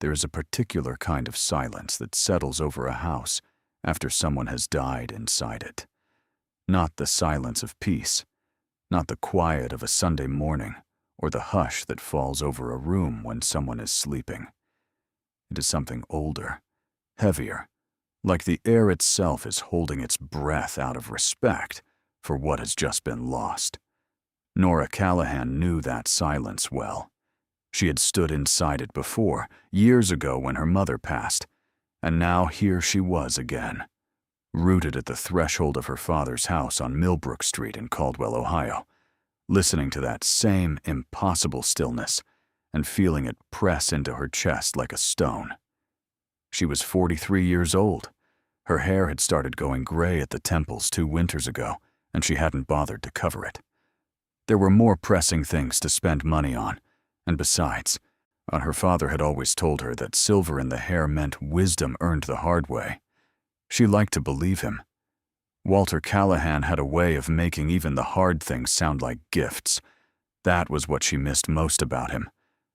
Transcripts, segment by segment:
There is a particular kind of silence that settles over a house after someone has died inside it. Not the silence of peace, not the quiet of a Sunday morning, or the hush that falls over a room when someone is sleeping. It is something older, heavier, like the air itself is holding its breath out of respect for what has just been lost. Nora Callahan knew that silence well. She had stood inside it before, years ago when her mother passed, and now here she was again, rooted at the threshold of her father's house on Millbrook Street in Caldwell, Ohio, listening to that same impossible stillness and feeling it press into her chest like a stone. She was 43 years old. Her hair had started going gray at the temples 2 winters ago, and she hadn't bothered to cover it. There were more pressing things to spend money on, and besides, her father had always told her that silver in the hair meant wisdom earned the hard way. She liked to believe him. Walter Callahan had a way of making even the hard things sound like gifts. That was what she missed most about him,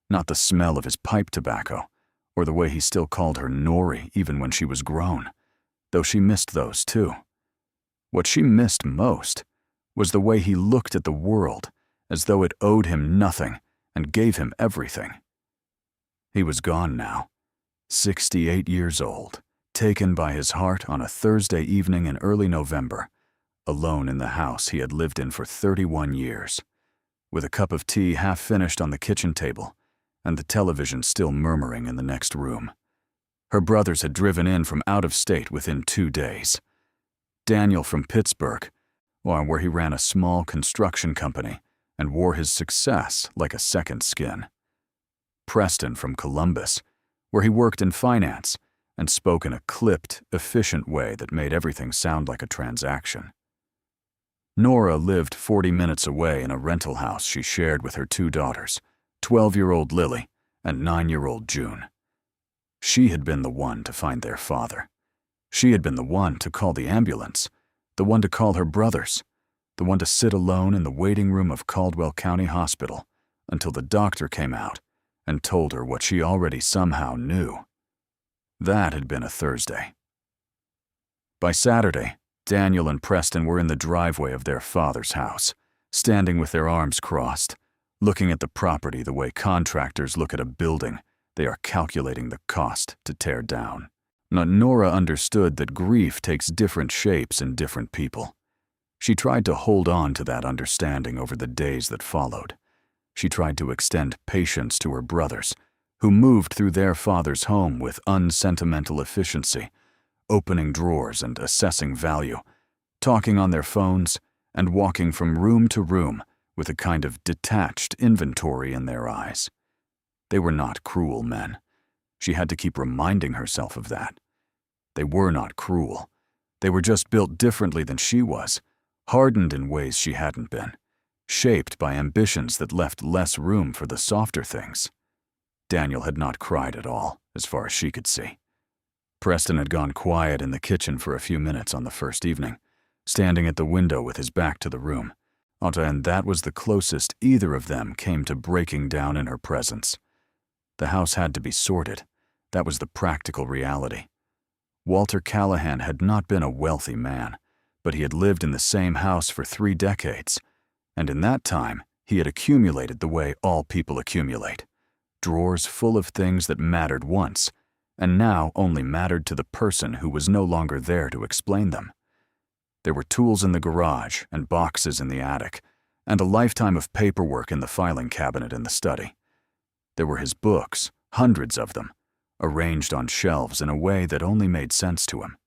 not the smell of his pipe tobacco, or the way he still called her Norie even when she was grown, though she missed those too. What she missed most was the way he looked at the world as though it owed him nothing and gave him everything. He was gone now, 68 years old, taken by his heart on a Thursday evening in early November, alone in the house he had lived in for 31 years, with a cup of tea half finished on the kitchen table and the television still murmuring in the next room. Her brothers had driven in from out of state within 2 days. Daniel from Pittsburgh, where he ran a small construction company and wore his success like a second skin. Preston from Columbus, where he worked in finance and spoke in a clipped, efficient way that made everything sound like a transaction. Nora lived 40 minutes away in a rental house she shared with her 2 daughters, 12-year-old Lily and 9-year-old June. She had been the one to find their father. She had been the one to call the ambulance, the one to call her brothers, the one to sit alone in the waiting room of Caldwell County Hospital until the doctor came out and told her what she already somehow knew. That had been a Thursday. By Saturday, Daniel and Preston were in the driveway of their father's house, standing with their arms crossed, looking at the property the way contractors look at a building they are calculating the cost to tear down. Nora understood that grief takes different shapes in different people. She tried to hold on to that understanding over the days that followed. She tried to extend patience to her brothers, who moved through their father's home with unsentimental efficiency, opening drawers and assessing value, talking on their phones, and walking from room to room with a kind of detached inventory in their eyes. They were not cruel men. She had to keep reminding herself of that. They were not cruel. They were just built differently than she was, hardened in ways she hadn't been, shaped by ambitions that left less room for the softer things. Daniel had not cried at all, as far as she could see. Preston had gone quiet in the kitchen for a few minutes on the first evening, standing at the window with his back to the room, and that was the closest either of them came to breaking down in her presence. The house had to be sorted. That was the practical reality. Walter Callahan had not been a wealthy man, but he had lived in the same house for 3 decades, and in that time he had accumulated the way all people accumulate, drawers full of things that mattered once, and now only mattered to the person who was no longer there to explain them. There were tools in the garage and boxes in the attic, and a lifetime of paperwork in the filing cabinet in the study. There were his books, hundreds of them, arranged on shelves in a way that only made sense to him.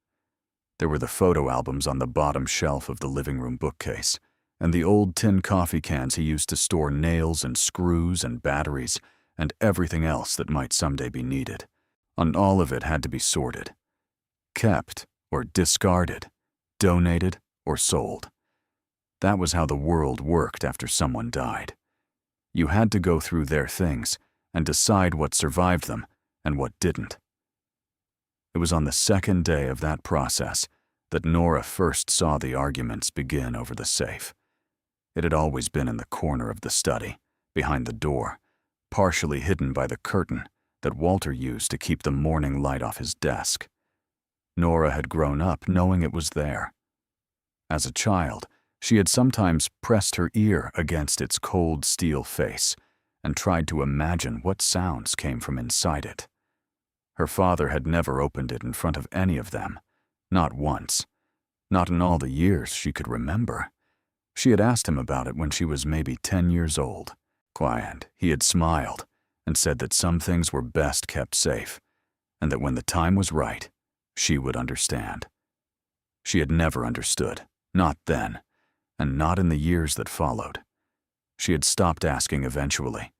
There were the photo albums on the bottom shelf of the living room bookcase, and the old tin coffee cans he used to store nails and screws and batteries and everything else that might someday be needed. And all of it had to be sorted, kept or discarded, donated or sold. That was how the world worked after someone died. You had to go through their things and decide what survived them and what didn't. It was on the second day of that process that Nora first saw the arguments begin over the safe. It had always been in the corner of the study, behind the door, partially hidden by the curtain that Walter used to keep the morning light off his desk. Nora had grown up knowing it was there. As a child, she had sometimes pressed her ear against its cold steel face and tried to imagine what sounds came from inside it. Her father had never opened it in front of any of them, not once, not in all the years she could remember. She had asked him about it when she was maybe 10 years old. Quiet, he had smiled and said that some things were best kept safe, and that when the time was right, she would understand. She had never understood, not then, and not in the years that followed. She had stopped asking eventually,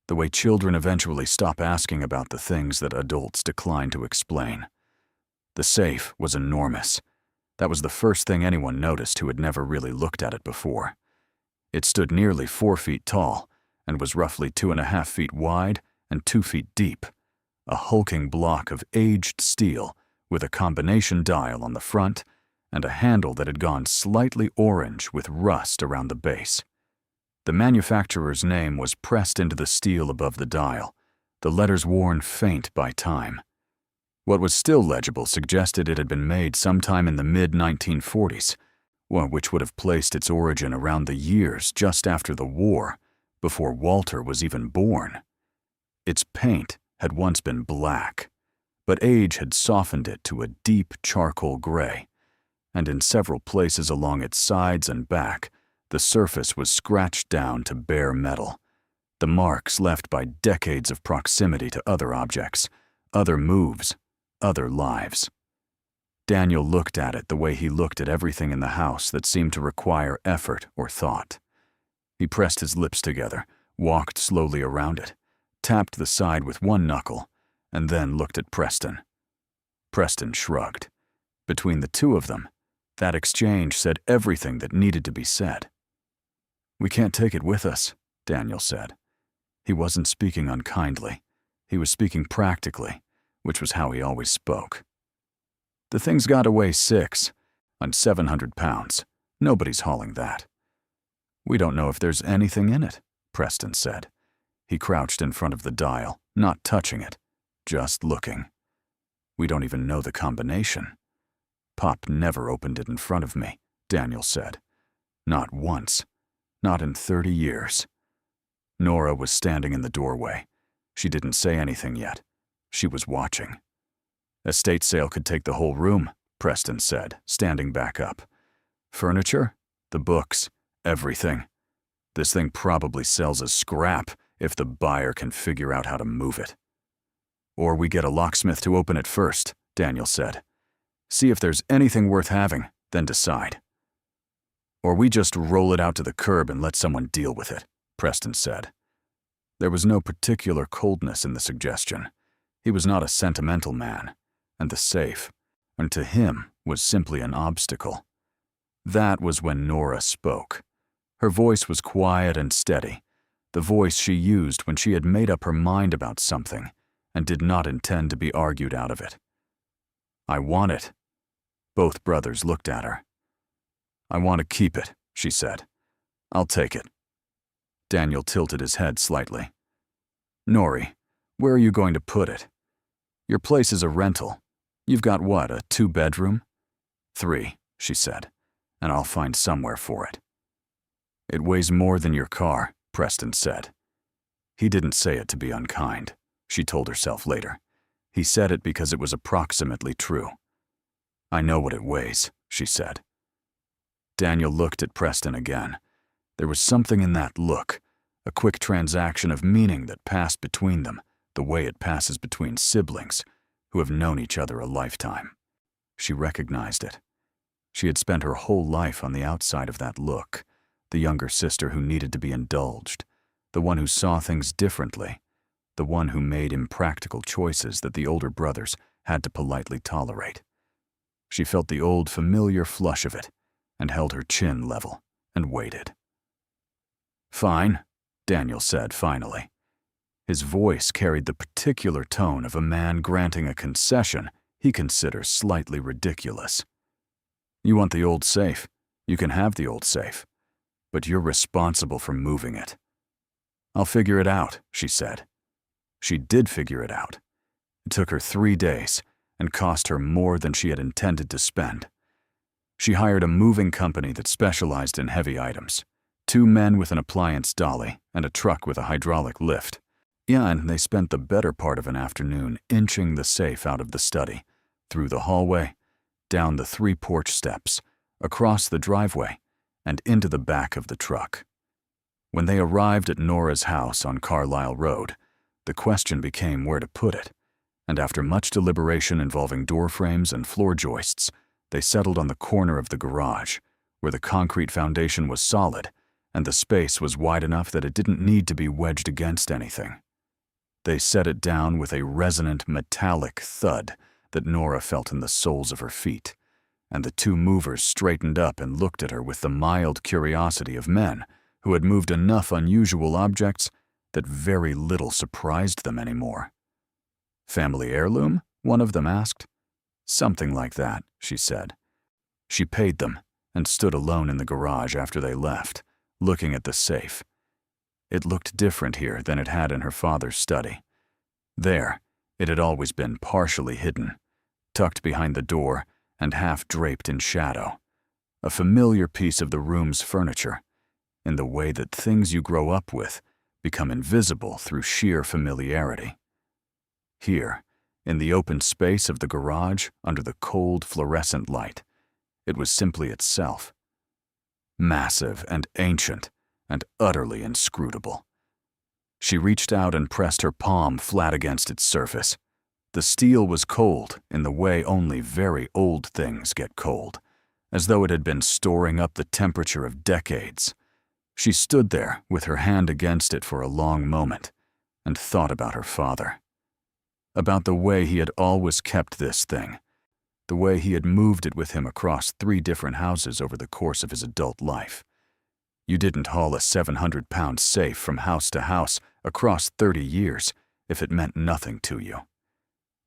the way children eventually stop asking about the things that adults decline to explain. The safe was enormous. That was the first thing anyone noticed who had never really looked at it before. It stood nearly 4 feet tall and was roughly 2.5 feet wide and 2 feet deep, a hulking block of aged steel with a combination dial on the front and a handle that had gone slightly orange with rust around the base. The manufacturer's name was pressed into the steel above the dial, the letters worn faint by time. What was still legible suggested it had been made sometime in the mid-1940s, which would have placed its origin around the years just after the war, before Walter was even born. Its paint had once been black, but age had softened it to a deep charcoal gray, and in several places along its sides and back, the surface was scratched down to bare metal, the marks left by decades of proximity to other objects, other moves, other lives. Daniel looked at it the way he looked at everything in the house that seemed to require effort or thought. He pressed his lips together, walked slowly around it, tapped the side with one knuckle, and then looked at Preston. Preston shrugged. Between the two of them, that exchange said everything that needed to be said. "We can't take it with us," Daniel said. He wasn't speaking unkindly. He was speaking practically, which was how he always spoke. "The thing's got to weigh 6 and 700 pounds. Nobody's hauling that." "We don't know if there's anything in it," Preston said. He crouched in front of the dial, not touching it, just looking. "We don't even know the combination." "Pop never opened it in front of me," Daniel said. "Not once. Not in 30 years. Nora was standing in the doorway. She didn't say anything yet. She was watching. "Estate sale could take the whole room," Preston said, standing back up. "Furniture, the books, everything. This thing probably sells as scrap if the buyer can figure out how to move it." "Or we get a locksmith to open it first," Daniel said. "See if there's anything worth having, then decide." "Or we just roll it out to the curb and let someone deal with it," Preston said. There was no particular coldness in the suggestion. He was not a sentimental man, and the safe, and to him, was simply an obstacle. That was when Nora spoke. Her voice was quiet and steady, the voice she used when she had made up her mind about something and did not intend to be argued out of it. "I want it." Both brothers looked at her. "I want to keep it," she said. "I'll take it." Daniel tilted his head slightly. "Norie, where are you going to put it? Your place is a rental. You've got what, a 2-bedroom? 3, she said, and I'll find somewhere for it." "It weighs more than your car," Preston said. He didn't say it to be unkind, she told herself later. He said it because it was approximately true. "I know what it weighs," she said. Daniel looked at Preston again. There was something in that look, a quick transaction of meaning that passed between them, the way it passes between siblings who have known each other a lifetime. She recognized it. She had spent her whole life on the outside of that look, the younger sister who needed to be indulged, the one who saw things differently, the one who made impractical choices that the older brothers had to politely tolerate. She felt the old familiar flush of it and held her chin level and waited. "Fine," Daniel said finally. His voice carried the particular tone of a man granting a concession he considers slightly ridiculous. "You want the old safe? You can have the old safe. But you're responsible for moving it." "I'll figure it out," she said. She did figure it out. It took her 3 days and cost her more than she had intended to spend. She hired a moving company that specialized in heavy items. 2 men with an appliance dolly and a truck with a hydraulic lift. Yeah, and they spent the better part of an afternoon inching the safe out of the study, through the hallway, down the 3 porch steps, across the driveway, and into the back of the truck. When they arrived at Nora's house on Carlisle Road, the question became where to put it, and after much deliberation involving door frames and floor joists, they settled on the corner of the garage, where the concrete foundation was solid and the space was wide enough that it didn't need to be wedged against anything. They set it down with a resonant metallic thud that Nora felt in the soles of her feet, and the 2 movers straightened up and looked at her with the mild curiosity of men who had moved enough unusual objects that very little surprised them anymore. "Family heirloom?" one of them asked. "Something like that," she said. She paid them and stood alone in the garage after they left, looking at the safe. It looked different here than it had in her father's study. There, it had always been partially hidden, tucked behind the door and half draped in shadow, a familiar piece of the room's furniture, in the way that things you grow up with become invisible through sheer familiarity. Here, in the open space of the garage under the cold fluorescent light, it was simply itself. Massive and ancient and utterly inscrutable. She reached out and pressed her palm flat against its surface. The steel was cold in the way only very old things get cold, as though it had been storing up the temperature of decades. She stood there with her hand against it for a long moment and thought about her father. About the way he had always kept this thing, the way he had moved it with him across 3 different houses over the course of his adult life. You didn't haul a 700-pound safe from house to house across 30 years if it meant nothing to you.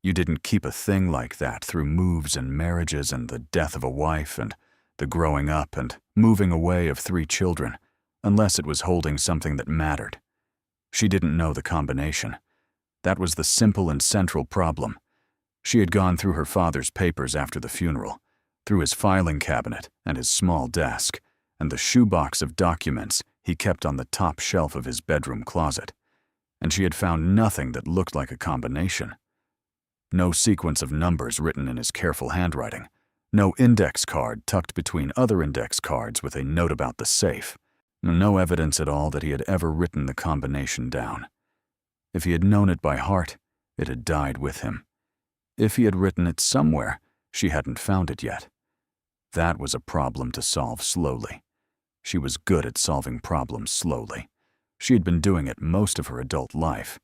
You didn't keep a thing like that through moves and marriages and the death of a wife and the growing up and moving away of 3 children, unless it was holding something that mattered. She didn't know the combination. That was the simple and central problem. She had gone through her father's papers after the funeral, through his filing cabinet and his small desk, and the shoebox of documents he kept on the top shelf of his bedroom closet, and she had found nothing that looked like a combination. No sequence of numbers written in his careful handwriting, no index card tucked between other index cards with a note about the safe, no evidence at all that he had ever written the combination down. If he had known it by heart, it had died with him. If he had written it somewhere, she hadn't found it yet. That was a problem to solve slowly. She was good at solving problems slowly. She had been doing it most of her adult life.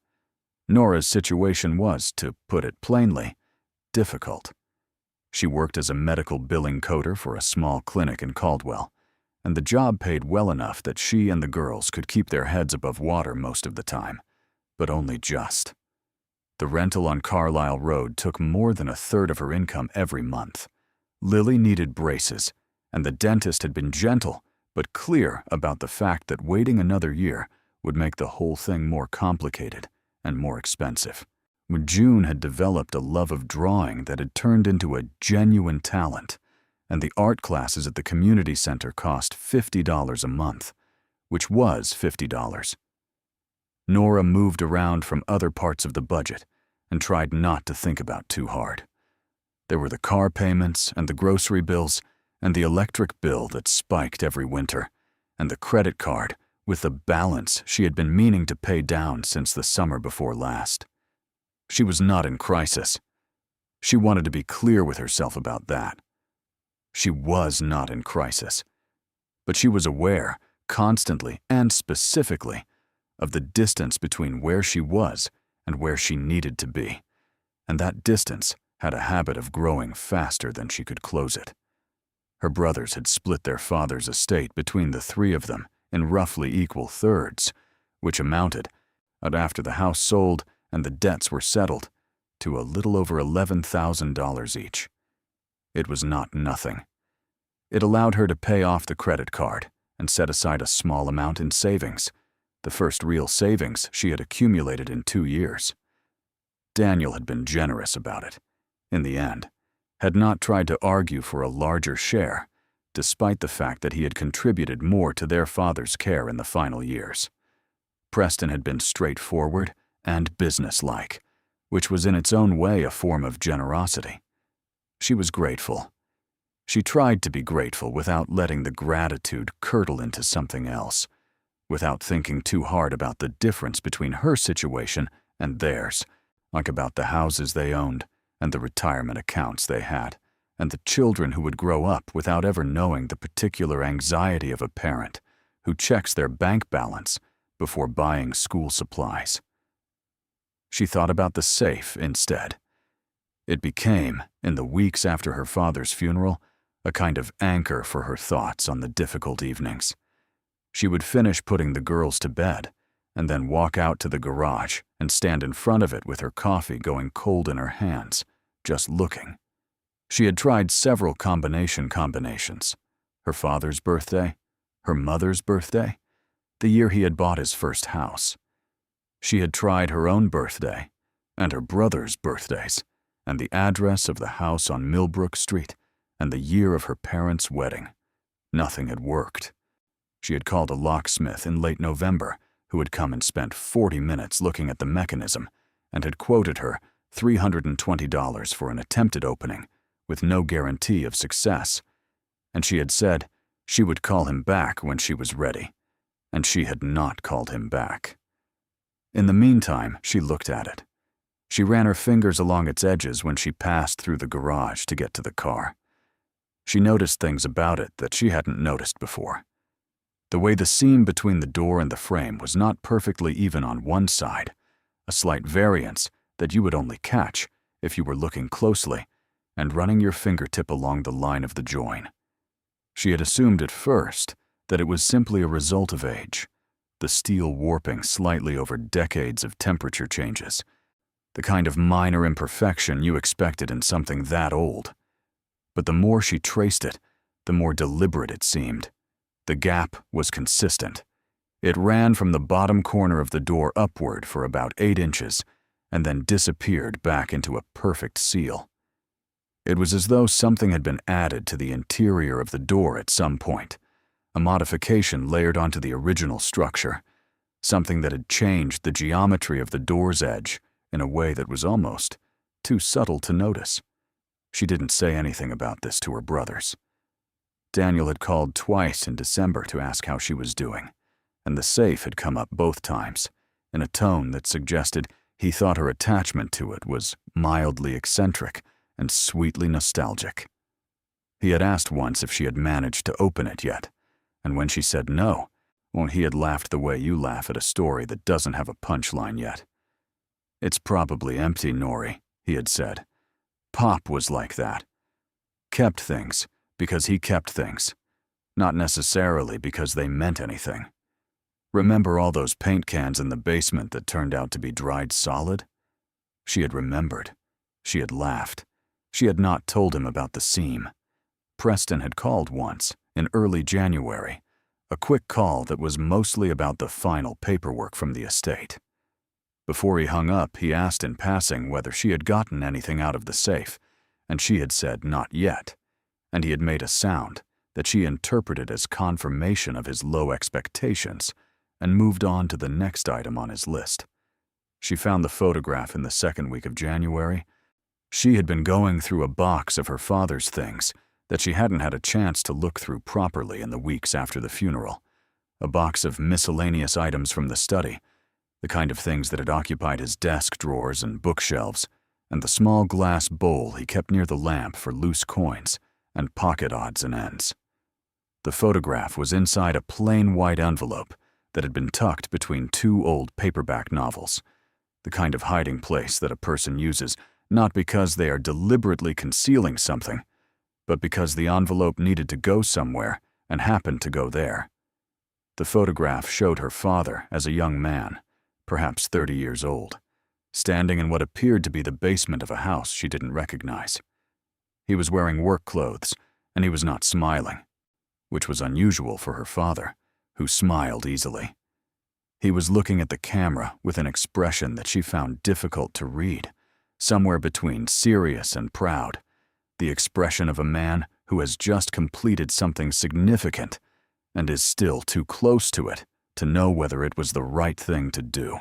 Nora's situation was, to put it plainly, difficult. She worked as a medical billing coder for a small clinic in Caldwell, and the job paid well enough that she and the girls could keep their heads above water most of the time, but only just. The rental on Carlisle Road took more than 1/3 of her income every month. Lily needed braces, and the dentist had been gentle but clear about the fact that waiting another year would make the whole thing more complicated and more expensive. June had developed a love of drawing that had turned into a genuine talent, and the art classes at the community center cost $50 a month, which was $50. Nora moved around from other parts of the budget and tried not to think about too hard. There were the car payments and the grocery bills and the electric bill that spiked every winter, and the credit card with the balance she had been meaning to pay down since the summer before last. She was not in crisis. She wanted to be clear with herself about that. She was not in crisis, but she was aware, constantly and specifically, of the distance between where she was and where she needed to be, and that distance had a habit of growing faster than she could close it. Her brothers had split their father's estate between the 3 of them in roughly equal thirds, which amounted, after the house sold and the debts were settled, to a little over $11,000 each. It was not nothing. It allowed her to pay off the credit card and set aside a small amount in savings, the first real savings she had accumulated in 2 years. Daniel had been generous about it, in the end, had not tried to argue for a larger share, despite the fact that he had contributed more to their father's care in the final years. Preston had been straightforward and businesslike, which was in its own way a form of generosity. She was grateful. She tried to be grateful without letting the gratitude curdle into something else, without thinking too hard about the difference between her situation and theirs, like about the houses they owned and the retirement accounts they had, and the children who would grow up without ever knowing the particular anxiety of a parent who checks their bank balance before buying school supplies. She thought about the safe instead. It became, in the weeks after her father's funeral, a kind of anchor for her thoughts on the difficult evenings. She would finish putting the girls to bed and then walk out to the garage and stand in front of it with her coffee going cold in her hands, just looking. She had tried several combinations. Her father's birthday, her mother's birthday, the year he had bought his first house. She had tried her own birthday and her brother's birthdays and the address of the house on Millbrook Street and the year of her parents' wedding. Nothing had worked. She had called a locksmith in late November who had come and spent 40 minutes looking at the mechanism and had quoted her $320 for an attempted opening with no guarantee of success. And she had said she would call him back when she was ready, and she had not called him back. In the meantime, she looked at it. She ran her fingers along its edges when she passed through the garage to get to the car. She noticed things about it that she hadn't noticed before. The way the seam between the door and the frame was not perfectly even on one side, a slight variance that you would only catch if you were looking closely and running your fingertip along the line of the join. She had assumed at first that it was simply a result of age, the steel warping slightly over decades of temperature changes, the kind of minor imperfection you expected in something that old. But the more she traced it, the more deliberate it seemed. The gap was consistent. It ran from the bottom corner of the door upward for about 8 inches and then disappeared back into a perfect seal. It was as though something had been added to the interior of the door at some point, a modification layered onto the original structure, something that had changed the geometry of the door's edge in a way that was almost too subtle to notice. She didn't say anything about this to her brothers. Daniel had called twice in December to ask how she was doing, and the safe had come up both times, in a tone that suggested he thought her attachment to it was mildly eccentric and sweetly nostalgic. He had asked once if she had managed to open it yet, and when she said no, well, he had laughed the way you laugh at a story that doesn't have a punchline yet. "It's probably empty, Norie," he had said. Pop was like that. Kept things because he kept things, not necessarily because they meant anything. Remember all those paint cans in the basement that turned out to be dried solid? She had remembered. She had laughed. She had not told him about the seam. Preston had called once, in early January, a quick call that was mostly about the final paperwork from the estate. Before he hung up, he asked in passing whether she had gotten anything out of the safe, and she had said not yet, and he had made a sound that she interpreted as confirmation of his low expectations and moved on to the next item on his list. She found the photograph in the second week of January. She had been going through a box of her father's things that she hadn't had a chance to look through properly in the weeks after the funeral, a box of miscellaneous items from the study, the kind of things that had occupied his desk drawers and bookshelves, and the small glass bowl he kept near the lamp for loose coins and pocket odds and ends. The photograph was inside a plain white envelope that had been tucked between 2 old paperback novels, the kind of hiding place that a person uses not because they are deliberately concealing something, but because the envelope needed to go somewhere and happened to go there. The photograph showed her father as a young man, perhaps 30 years old, standing in what appeared to be the basement of a house she didn't recognize. He was wearing work clothes, and he was not smiling, which was unusual for her father, who smiled easily. He was looking at the camera with an expression that she found difficult to read, somewhere between serious and proud, the expression of a man who has just completed something significant and is still too close to it to know whether it was the right thing to do.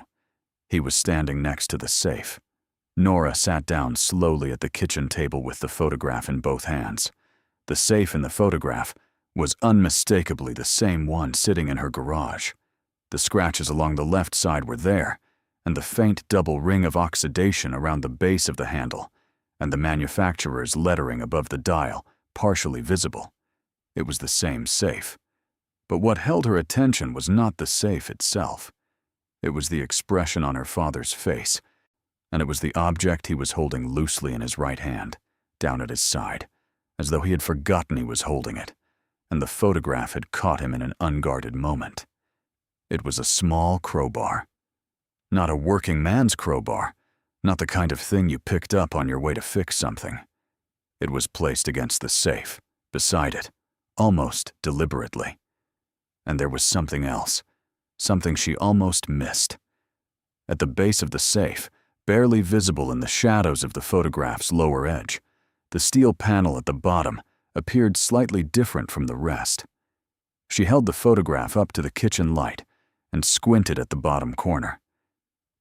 He was standing next to the safe. Nora sat down slowly at the kitchen table with the photograph in both hands. The safe in the photograph was unmistakably the same one sitting in her garage. The scratches along the left side were there, and the faint double ring of oxidation around the base of the handle, and the manufacturer's lettering above the dial, partially visible. It was the same safe. But what held her attention was not the safe itself. It was the expression on her father's face, and it was the object he was holding loosely in his right hand, down at his side, as though he had forgotten he was holding it, and the photograph had caught him in an unguarded moment. It was a small crowbar. Not a working man's crowbar, not the kind of thing you picked up on your way to fix something. It was placed against the safe, beside it, almost deliberately. And there was something else, something she almost missed. At the base of the safe, barely visible in the shadows of the photograph's lower edge, the steel panel at the bottom appeared slightly different from the rest. She held the photograph up to the kitchen light and squinted at the bottom corner.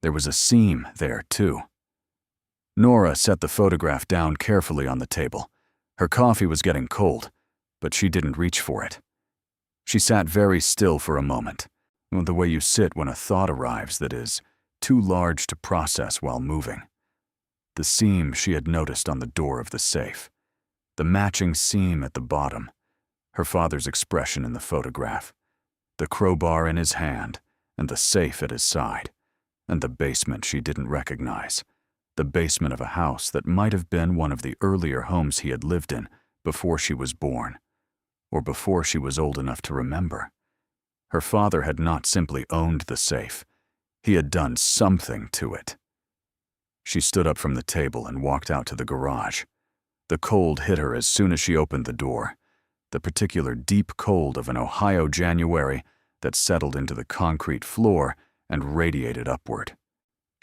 There was a seam there, too. Nora set the photograph down carefully on the table. Her coffee was getting cold, but she didn't reach for it. She sat very still for a moment, the way you sit when a thought arrives that is too large to process while moving. The seam she had noticed on the door of the safe. The matching seam at the bottom. Her father's expression in the photograph. The crowbar in his hand, and the safe at his side. And the basement she didn't recognize. The basement of a house that might have been one of the earlier homes he had lived in before she was born, or before she was old enough to remember. Her father had not simply owned the safe. He had done something to it. She stood up from the table and walked out to the garage. The cold hit her as soon as she opened the door, the particular deep cold of an Ohio January that settled into the concrete floor and radiated upward.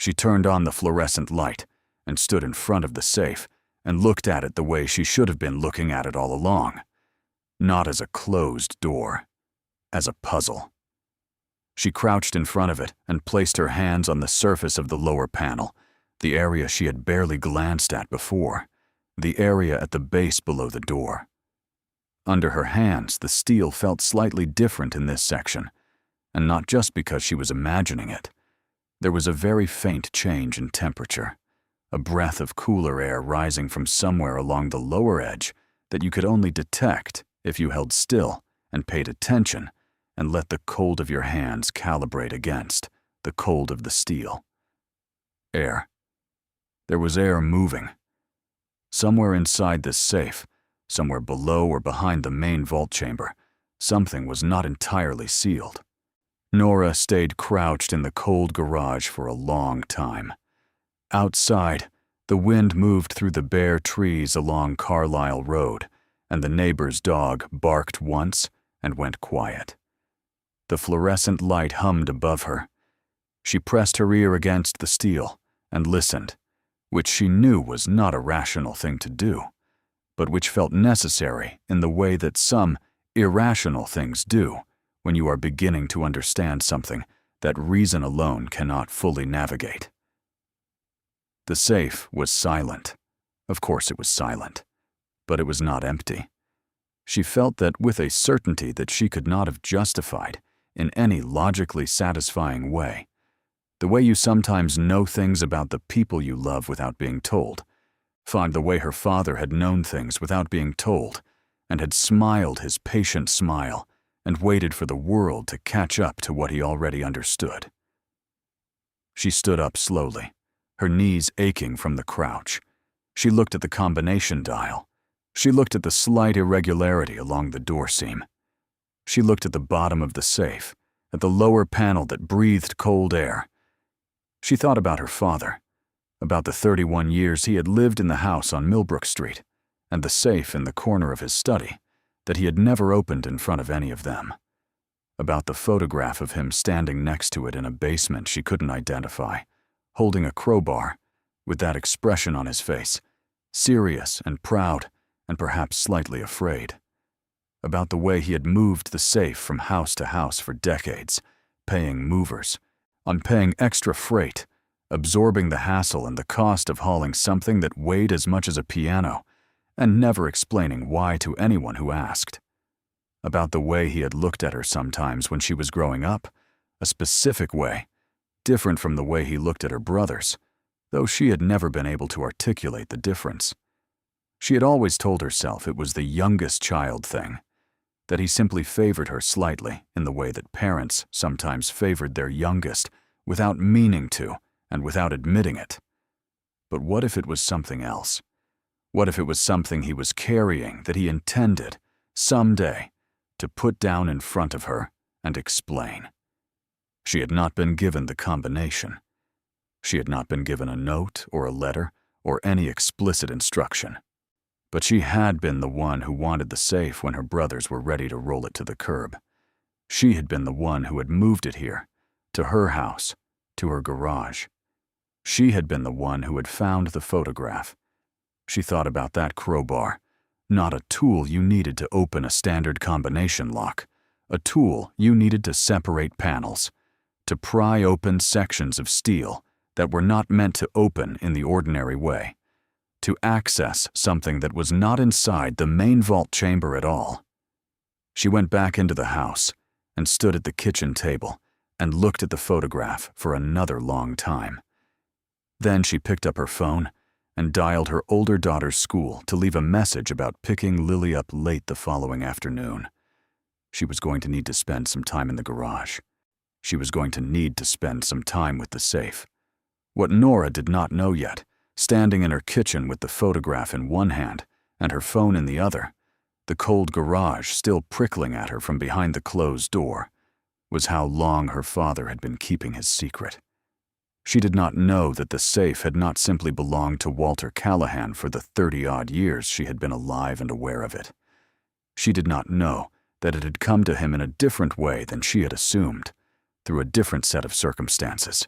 She turned on the fluorescent light and stood in front of the safe and looked at it the way she should have been looking at it all along. Not as a closed door, as a puzzle. She crouched in front of it and placed her hands on the surface of the lower panel, the area she had barely glanced at before, the area at the base below the door. Under her hands, the steel felt slightly different in this section, and not just because she was imagining it. There was a very faint change in temperature, a breath of cooler air rising from somewhere along the lower edge that you could only detect if you held still and paid attention and let the cold of your hands calibrate against the cold of the steel. Air. There was air moving. Somewhere inside this safe, somewhere below or behind the main vault chamber, something was not entirely sealed. Nora stayed crouched in the cold garage for a long time. Outside, the wind moved through the bare trees along Carlisle Road, and the neighbor's dog barked once and went quiet. The fluorescent light hummed above her. She pressed her ear against the steel and listened, which she knew was not a rational thing to do, but which felt necessary in the way that some irrational things do when you are beginning to understand something that reason alone cannot fully navigate. The safe was silent. Of course it was silent, but it was not empty. She felt that with a certainty that she could not have justified in any logically satisfying way, the way you sometimes know things about the people you love without being told, find the way her father had known things without being told, and had smiled his patient smile and waited for the world to catch up to what he already understood. She stood up slowly, her knees aching from the crouch. She looked at the combination dial. She looked at the slight irregularity along the door seam. She looked at the bottom of the safe, at the lower panel that breathed cold air. She thought about her father, about the 31 years he had lived in the house on Millbrook Street, and the safe in the corner of his study that he had never opened in front of any of them. about the photograph of him standing next to it in a basement she couldn't identify, holding a crowbar, with that expression on his face, serious and proud and perhaps slightly afraid. About the way he had moved the safe from house to house for decades, paying movers, on paying extra freight, absorbing the hassle and the cost of hauling something that weighed as much as a piano, and never explaining why to anyone who asked. About the way he had looked at her sometimes when she was growing up, a specific way, different from the way he looked at her brothers, though she had never been able to articulate the difference. She had always told herself it was the youngest child thing, that he simply favored her slightly in the way that parents sometimes favored their youngest without meaning to and without admitting it. But what if it was something else? What if it was something he was carrying that he intended, someday, to put down in front of her and explain? She had not been given the combination. She had not been given a note or a letter or any explicit instruction. But she had been the one who wanted the safe when her brothers were ready to roll it to the curb. She had been the one who had moved it here, to her house, to her garage. She had been the one who had found the photograph. She thought about that crowbar, not a tool you needed to open a standard combination lock, a tool you needed to separate panels, to pry open sections of steel that were not meant to open in the ordinary way, to access something that was not inside the main vault chamber at all. She went back into the house and stood at the kitchen table and looked at the photograph for another long time. Then she picked up her phone and dialed her older daughter's school to leave a message about picking Lily up late the following afternoon. She was going to need to spend some time in the garage. She was going to need to spend some time with the safe. What Nora did not know yet, standing in her kitchen with the photograph in one hand and her phone in the other, the cold garage still prickling at her from behind the closed door, was how long her father had been keeping his secret. She did not know that the safe had not simply belonged to Walter Callahan for the 30-odd years she had been alive and aware of it. She did not know that it had come to him in a different way than she had assumed, through a different set of circumstances,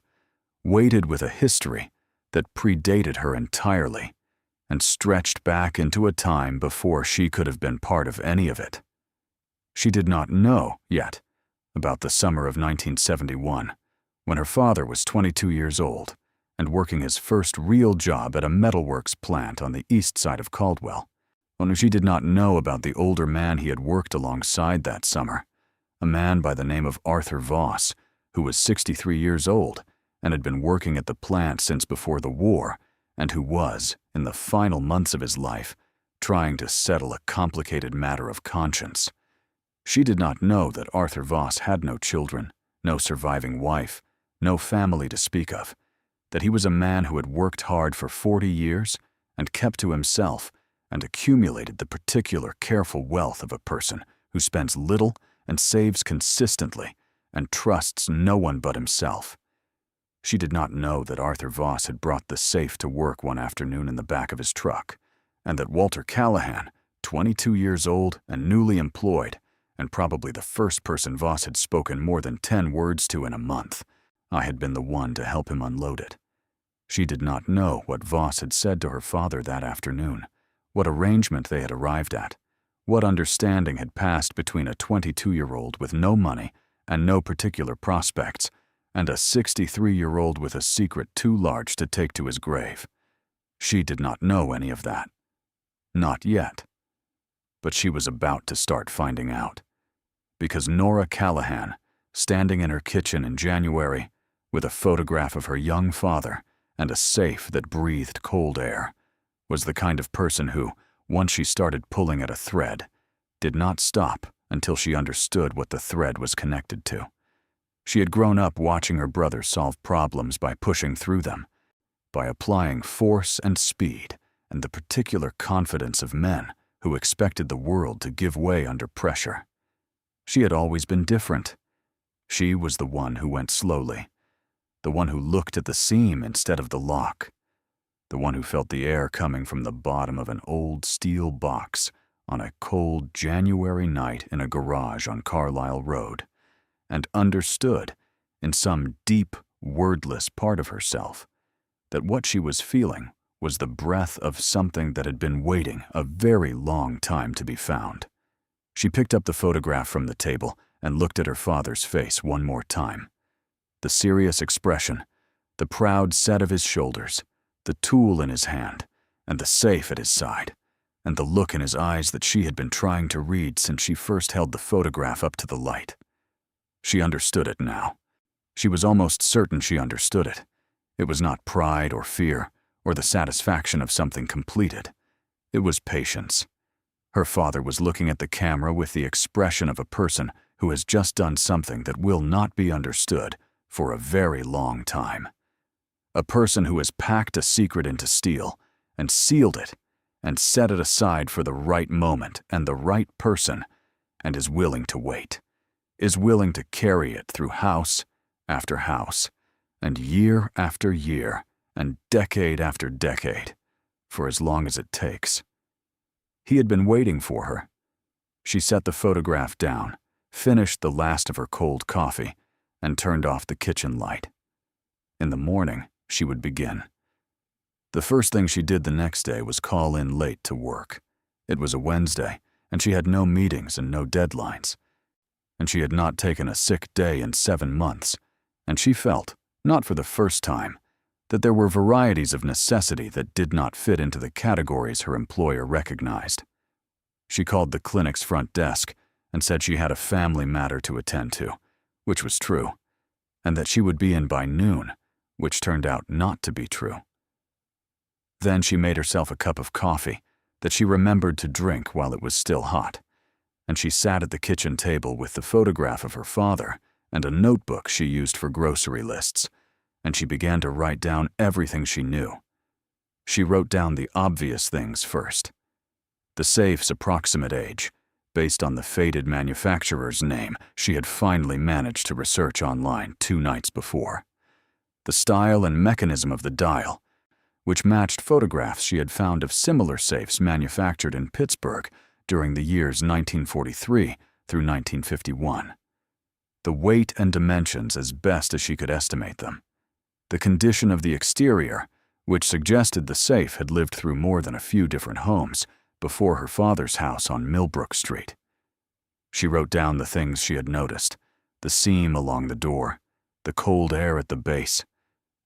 weighted with a history that predated her entirely and stretched back into a time before she could have been part of any of it. She did not know, yet, about the summer of 1971, when her father was 22 years old and working his first real job at a metalworks plant on the east side of Caldwell. Only she did not know about the older man he had worked alongside that summer, a man by the name of Arthur Voss, who was 63 years old and had been working at the plant since before the war, and who was, in the final months of his life, trying to settle a complicated matter of conscience. She did not know that Arthur Voss had no children, no surviving wife, no family to speak of, that he was a man who had worked hard for 40 years and kept to himself and accumulated the particular careful wealth of a person who spends little and saves consistently and trusts no one but himself. She did not know that Arthur Voss had brought the safe to work one afternoon in the back of his truck, and that Walter Callahan, 22 years old and newly employed, and probably the first person Voss had spoken more than 10 words to in a month, I had been the one to help him unload it. She did not know what Voss had said to her father that afternoon, what arrangement they had arrived at, what understanding had passed between a 22-year-old with no money and no particular prospects, and a 63-year-old with a secret too large to take to his grave. She did not know any of that. Not yet. But she was about to start finding out. Because Nora Callahan, standing in her kitchen in January, with a photograph of her young father and a safe that breathed cold air, was the kind of person who, once she started pulling at a thread, did not stop until she understood what the thread was connected to. She had grown up watching her brother solve problems by pushing through them, by applying force and speed and the particular confidence of men who expected the world to give way under pressure. She had always been different. She was the one who went slowly, the one who looked at the seam instead of the lock, the one who felt the air coming from the bottom of an old steel box on a cold January night in a garage on Carlisle Road, and understood, in some deep, wordless part of herself, that what she was feeling was the breath of something that had been waiting a very long time to be found. She picked up the photograph from the table and looked at her father's face one more time. The serious expression, the proud set of his shoulders, the tool in his hand, and the safe at his side, and the look in his eyes that she had been trying to read since she first held the photograph up to the light. She understood it now. She was almost certain she understood it. It was not pride or fear or the satisfaction of something completed. It was patience. Her father was looking at the camera with the expression of a person who has just done something that will not be understood for a very long time. A person who has packed a secret into steel and sealed it and set it aside for the right moment and the right person, and is willing to wait, is willing to carry it through house after house, and year after year, and decade after decade, for as long as it takes. He had been waiting for her. She set the photograph down, finished the last of her cold coffee, and turned off the kitchen light. In the morning, she would begin. The first thing she did the next day was call in late to work. It was a Wednesday, and she had no meetings and no deadlines. And she had not taken a sick day in 7 months, and she felt, not for the first time, that there were varieties of necessity that did not fit into the categories her employer recognized. She called the clinic's front desk and said she had a family matter to attend to, which was true, and that she would be in by noon, which turned out not to be true. Then she made herself a cup of coffee that she remembered to drink while it was still hot, and she sat at the kitchen table with the photograph of her father and a notebook she used for grocery lists, and she began to write down everything she knew. She wrote down the obvious things first. The safe's approximate age, based on the faded manufacturer's name she had finally managed to research online 2 nights before. The style and mechanism of the dial, which matched photographs she had found of similar safes manufactured in Pittsburgh during the years 1943 through 1951. The weight and dimensions as best as she could estimate them. The condition of the exterior, which suggested the safe had lived through more than a few different homes before her father's house on Millbrook Street. She wrote down the things she had noticed: the seam along the door, the cold air at the base,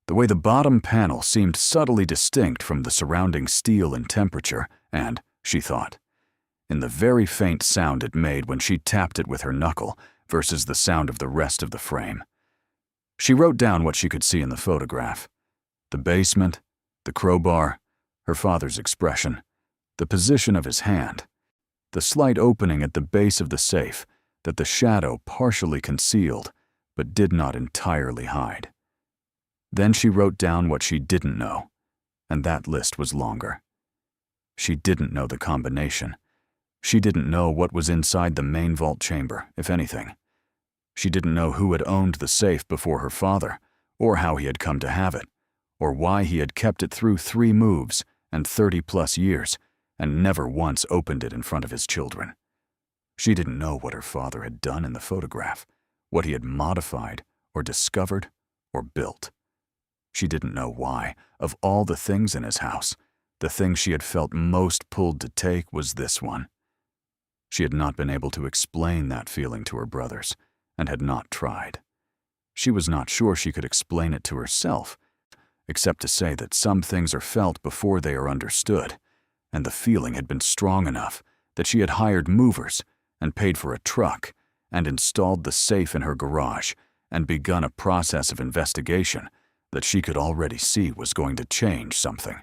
the way the bottom panel seemed subtly distinct from the surrounding steel in temperature, and, she thought, in the very faint sound it made when she tapped it with her knuckle versus the sound of the rest of the frame. She wrote down what she could see in the photograph: the basement, the crowbar, her father's expression, the position of his hand, the slight opening at the base of the safe that the shadow partially concealed but did not entirely hide. Then she wrote down what she didn't know, and that list was longer. She didn't know the combination. She didn't know what was inside the main vault chamber, if anything. She didn't know who had owned the safe before her father, or how he had come to have it, or why he had kept it through 3 moves and 30+ years and never once opened it in front of his children. She didn't know what her father had done in the photograph, what he had modified or discovered or built. She didn't know why, of all the things in his house, the thing she had felt most pulled to take was this one. She had not been able to explain that feeling to her brothers, and had not tried. She was not sure she could explain it to herself, except to say that some things are felt before they are understood, and the feeling had been strong enough that she had hired movers and paid for a truck and installed the safe in her garage and begun a process of investigation that she could already see was going to change something,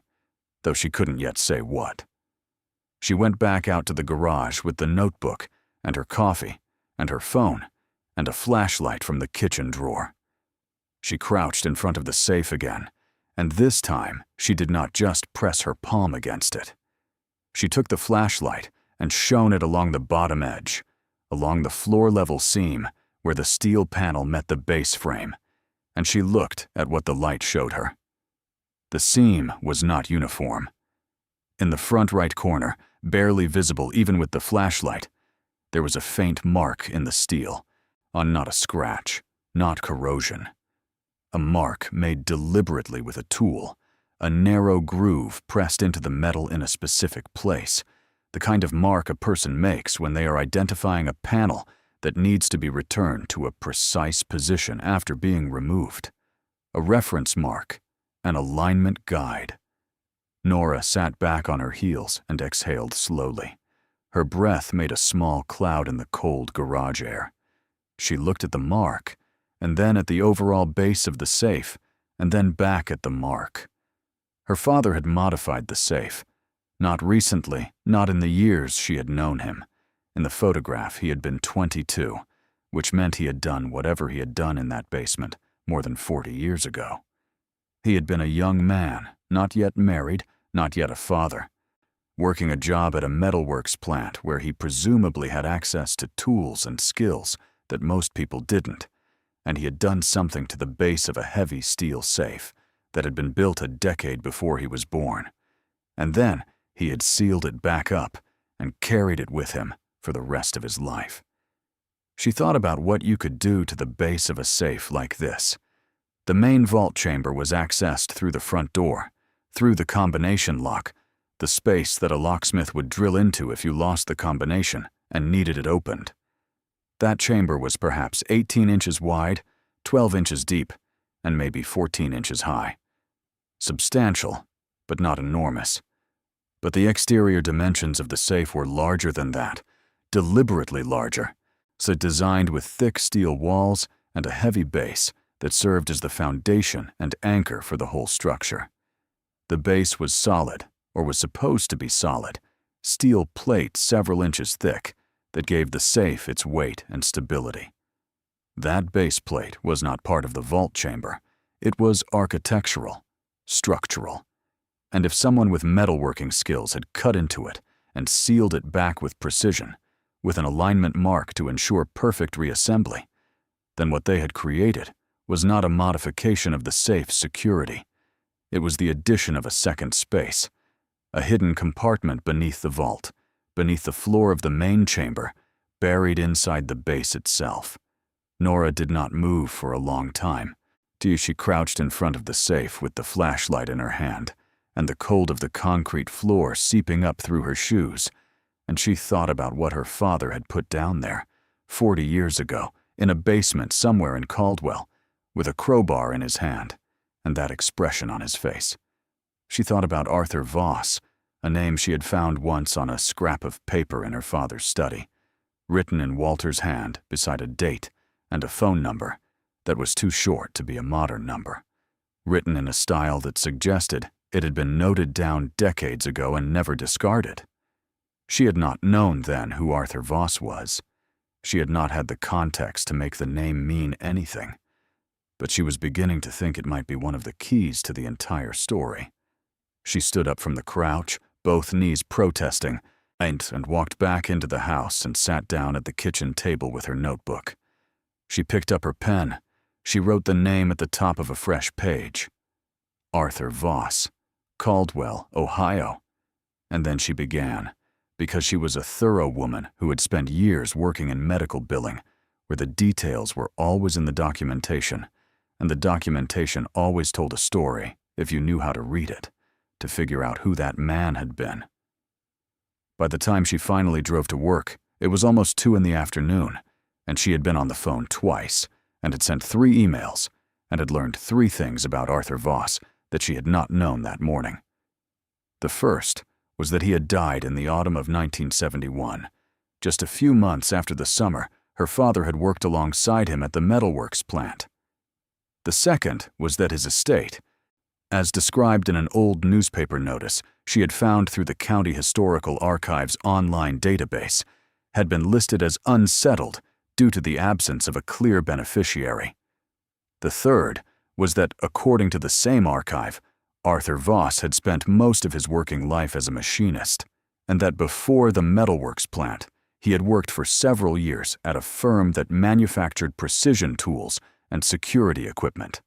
though she couldn't yet say what. She went back out to the garage with the notebook and her coffee and her phone and a flashlight from the kitchen drawer. She crouched in front of the safe again, and this time she did not just press her palm against it. She took the flashlight and shone it along the bottom edge, along the floor-level seam where the steel panel met the base frame, and she looked at what the light showed her. The seam was not uniform. In the front right corner, barely visible even with the flashlight, there was a faint mark in the steel, on not a scratch, not corrosion. A mark made deliberately with a tool, a narrow groove pressed into the metal in a specific place, the kind of mark a person makes when they are identifying a panel that needs to be returned to a precise position after being removed. A reference mark, an alignment guide. Nora sat back on her heels and exhaled slowly. Her breath made a small cloud in the cold garage air. She looked at the mark, and then at the overall base of the safe, and then back at the mark. Her father had modified the safe. Not recently, not in the years she had known him. In the photograph, he had been 22, which meant he had done whatever he had done in that basement more than 40 years ago. He had been a young man, not yet married, not yet a father, working a job at a metalworks plant where he presumably had access to tools and skills that most people didn't, and he had done something to the base of a heavy steel safe that had been built a decade before he was born. And then he had sealed it back up and carried it with him for the rest of his life. She thought about what you could do to the base of a safe like this. The main vault chamber was accessed through the front door, through the combination lock, the space that a locksmith would drill into if you lost the combination and needed it opened. That chamber was perhaps 18 inches wide, 12 inches deep, and maybe 14 inches high. Substantial, but not enormous. But the exterior dimensions of the safe were larger than that, deliberately larger, so designed with thick steel walls and a heavy base that served as the foundation and anchor for the whole structure. The base was solid, or was supposed to be solid, steel plate several inches thick that gave the safe its weight and stability. That base plate was not part of the vault chamber. It was architectural, structural. And if someone with metalworking skills had cut into it and sealed it back with precision, with an alignment mark to ensure perfect reassembly, then what they had created was not a modification of the safe's security. It was the addition of a second space, a hidden compartment beneath the vault, beneath the floor of the main chamber, buried inside the base itself. Nora did not move for a long time. She crouched in front of the safe with the flashlight in her hand, and the cold of the concrete floor seeping up through her shoes, and she thought about what her father had put down there 40 years ago in a basement somewhere in Caldwell, with a crowbar in his hand, and that expression on his face. She thought about Arthur Voss, a name she had found once on a scrap of paper in her father's study, written in Walter's hand beside a date and a phone number that was too short to be a modern number, written in a style that suggested it had been noted down decades ago and never discarded. She had not known then who Arthur Voss was. She had not had the context to make the name mean anything. But she was beginning to think it might be one of the keys to the entire story. She stood up from the crouch, both knees protesting, and walked back into the house and sat down at the kitchen table with her notebook. She picked up her pen. She wrote the name at the top of a fresh page. Arthur Voss, Caldwell, Ohio. And then she began, because she was a thorough woman who had spent years working in medical billing, where the details were always in the documentation, and the documentation always told a story if you knew how to read it, to figure out who that man had been. By the time she finally drove to work, it was almost 2 in the afternoon, and she had been on the phone twice, and had sent 3 emails, and had learned 3 things about Arthur Voss that she had not known that morning. The first was that he had died in the autumn of 1971. Just a few months after the summer, her father had worked alongside him at the metalworks plant. The second was that his estate, as described in an old newspaper notice she had found through the County Historical Archives online database, had been listed as unsettled due to the absence of a clear beneficiary. The third was that, according to the same archive, Arthur Voss had spent most of his working life as a machinist, and that before the metalworks plant, he had worked for several years at a firm that manufactured precision tools and security equipment.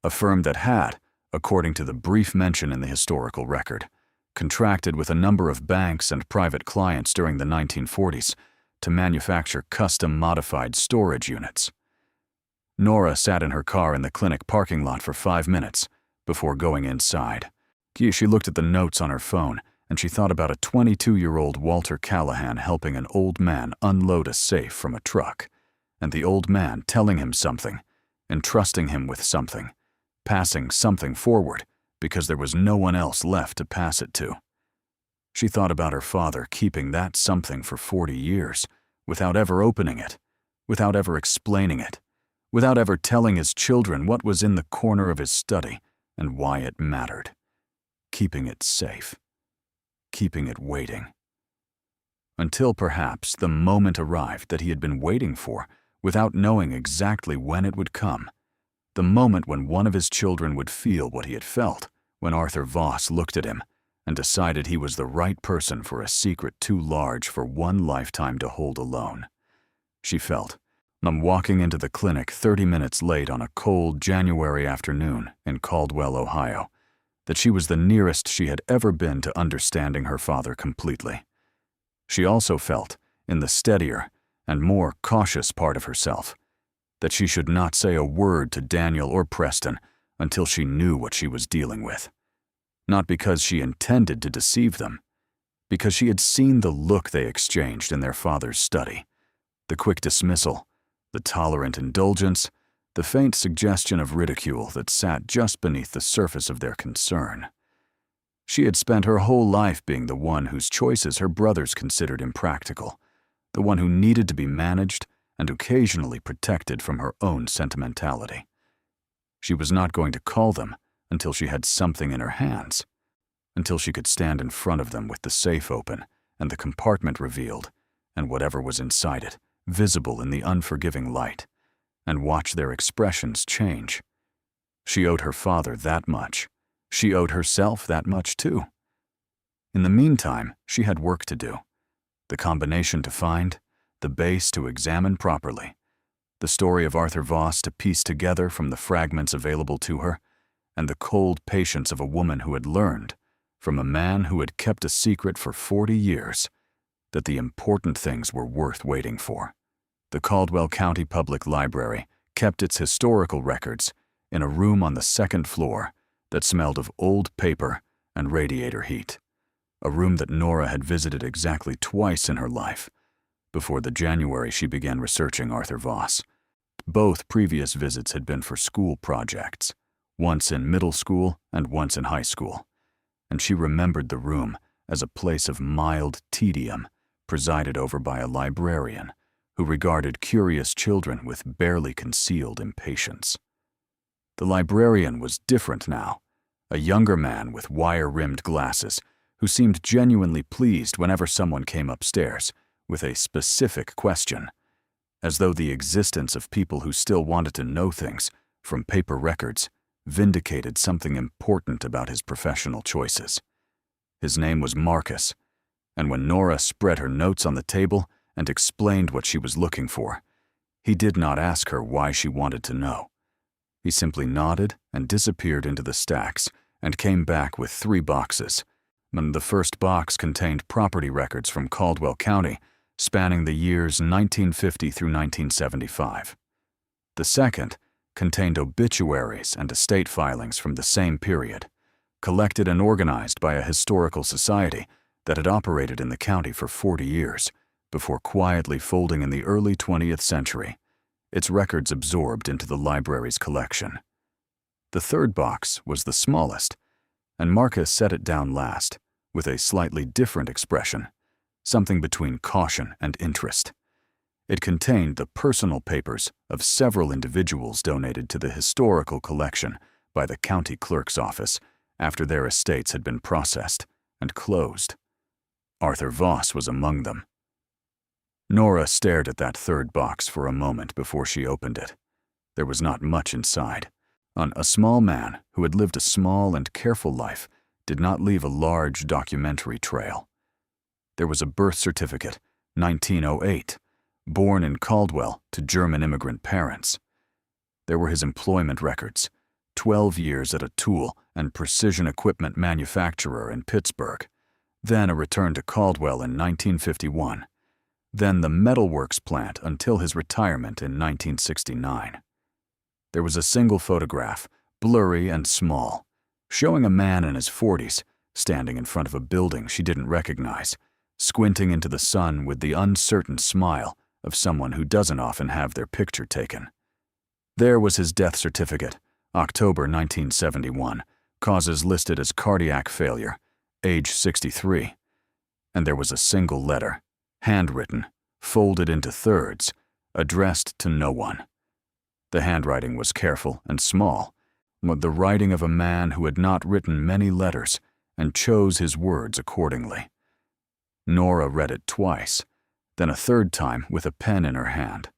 A firm that had, according to the brief mention in the historical record, contracted with a number of banks and private clients during the 1940s to manufacture custom-modified storage units. Nora sat in her car in the clinic parking lot for 5 minutes before going inside. She looked at the notes on her phone, and she thought about a 22-year-old Walter Callahan helping an old man unload a safe from a truck, and the old man telling him something, entrusting him with something, passing something forward because there was no one else left to pass it to. She thought about her father keeping that something for 40 years, without ever opening it, without ever explaining it, without ever telling his children what was in the corner of his study and why it mattered. Keeping it safe. Keeping it waiting. Until perhaps the moment arrived that he had been waiting for, without knowing exactly when it would come. The moment when one of his children would feel what he had felt when Arthur Voss looked at him and decided he was the right person for a secret too large for one lifetime to hold alone. She felt, walking into the clinic 30 minutes late on a cold January afternoon in Caldwell, Ohio, that she was the nearest she had ever been to understanding her father completely. She also felt, in the steadier and more cautious part of herself, that she should not say a word to Daniel or Preston until she knew what she was dealing with. Not because she intended to deceive them, because she had seen the look they exchanged in their father's study, the quick dismissal, the tolerant indulgence, the faint suggestion of ridicule that sat just beneath the surface of their concern. She had spent her whole life being the one whose choices her brothers considered impractical, the one who needed to be managed and occasionally protected from her own sentimentality. She was not going to call them until she had something in her hands, until she could stand in front of them with the safe open and the compartment revealed and whatever was inside it visible in the unforgiving light, and watch their expressions change. She owed her father that much. She owed herself that much too. In the meantime, she had work to do. The combination to find, the base to examine properly, the story of Arthur Voss to piece together from the fragments available to her, and the cold patience of a woman who had learned, from a man who had kept a secret for 40 years, that the important things were worth waiting for. The Caldwell County Public Library kept its historical records in a room on the 2nd floor that smelled of old paper and radiator heat, a room that Nora had visited exactly twice in her life, before the January she began researching Arthur Voss. Both previous visits had been for school projects, once in middle school and once in high school, and she remembered the room as a place of mild tedium presided over by a librarian who regarded curious children with barely concealed impatience. The librarian was different now, a younger man with wire-rimmed glasses who seemed genuinely pleased whenever someone came upstairs with a specific question, as though the existence of people who still wanted to know things from paper records vindicated something important about his professional choices. His name was Marcus, and when Nora spread her notes on the table and explained what she was looking for, he did not ask her why she wanted to know. He simply nodded and disappeared into the stacks and came back with 3 boxes. The first box contained property records from Caldwell County spanning the years 1950 through 1975. The second contained obituaries and estate filings from the same period, collected and organized by a historical society that had operated in the county for 40 years, before quietly folding in the early 20th century, its records absorbed into the library's collection. The third box was the smallest, and Marcus set it down last, with a slightly different expression, something between caution and interest. It contained the personal papers of several individuals donated to the historical collection by the county clerk's office after their estates had been processed and closed. Arthur Voss was among them. Nora stared at that third box for a moment before she opened it. There was not much inside. A small man who had lived a small and careful life did not leave a large documentary trail. There was a birth certificate, 1908, born in Caldwell to German immigrant parents. There were his employment records, 12 years at a tool and precision equipment manufacturer in Pittsburgh, then a return to Caldwell in 1951. then the metalworks plant until his retirement in 1969. There was a single photograph, blurry and small, showing a man in his 40s standing in front of a building she didn't recognize, squinting into the sun with the uncertain smile of someone who doesn't often have their picture taken. There was his death certificate, October 1971, causes listed as cardiac failure, age 63. And there was a single letter, handwritten, folded into thirds, addressed to no one. The handwriting was careful and small, but the writing of a man who had not written many letters and chose his words accordingly. Nora read it twice, then a third time with a pen in her hand.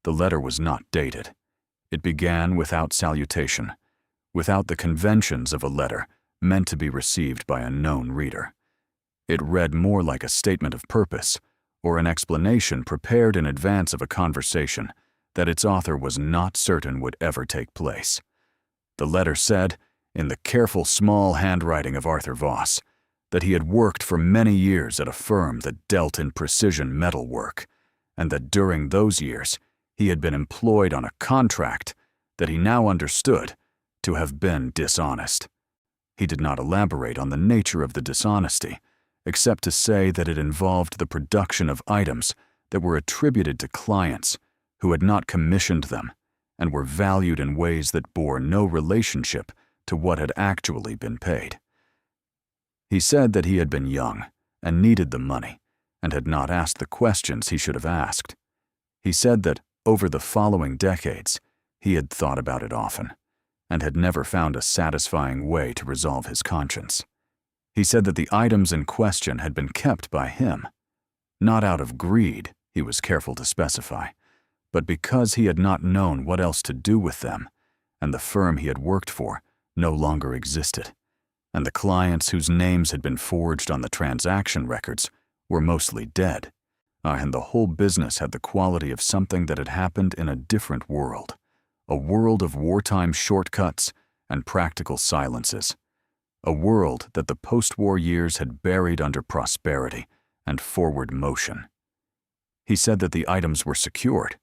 The letter was not dated. It began without salutation, without the conventions of a letter meant to be received by a known reader. It read more like a statement of purpose or an explanation prepared in advance of a conversation that its author was not certain would ever take place. The letter said, in the careful small handwriting of Arthur Voss, that he had worked for many years at a firm that dealt in precision metal work, and that during those years he had been employed on a contract that he now understood to have been dishonest. He did not elaborate on the nature of the dishonesty, except to say that it involved the production of items that were attributed to clients who had not commissioned them and were valued in ways that bore no relationship to what had actually been paid. He said that he had been young and needed the money and had not asked the questions he should have asked. He said that over the following decades, he had thought about it often and had never found a satisfying way to resolve his conscience. He said that the items in question had been kept by him, not out of greed, he was careful to specify, but because he had not known what else to do with them, and the firm he had worked for no longer existed, and the clients whose names had been forged on the transaction records were mostly dead, and the whole business had the quality of something that had happened in a different world, a world of wartime shortcuts and practical silences, a world that the post-war years had buried under prosperity and forward motion. He said that the items were secured,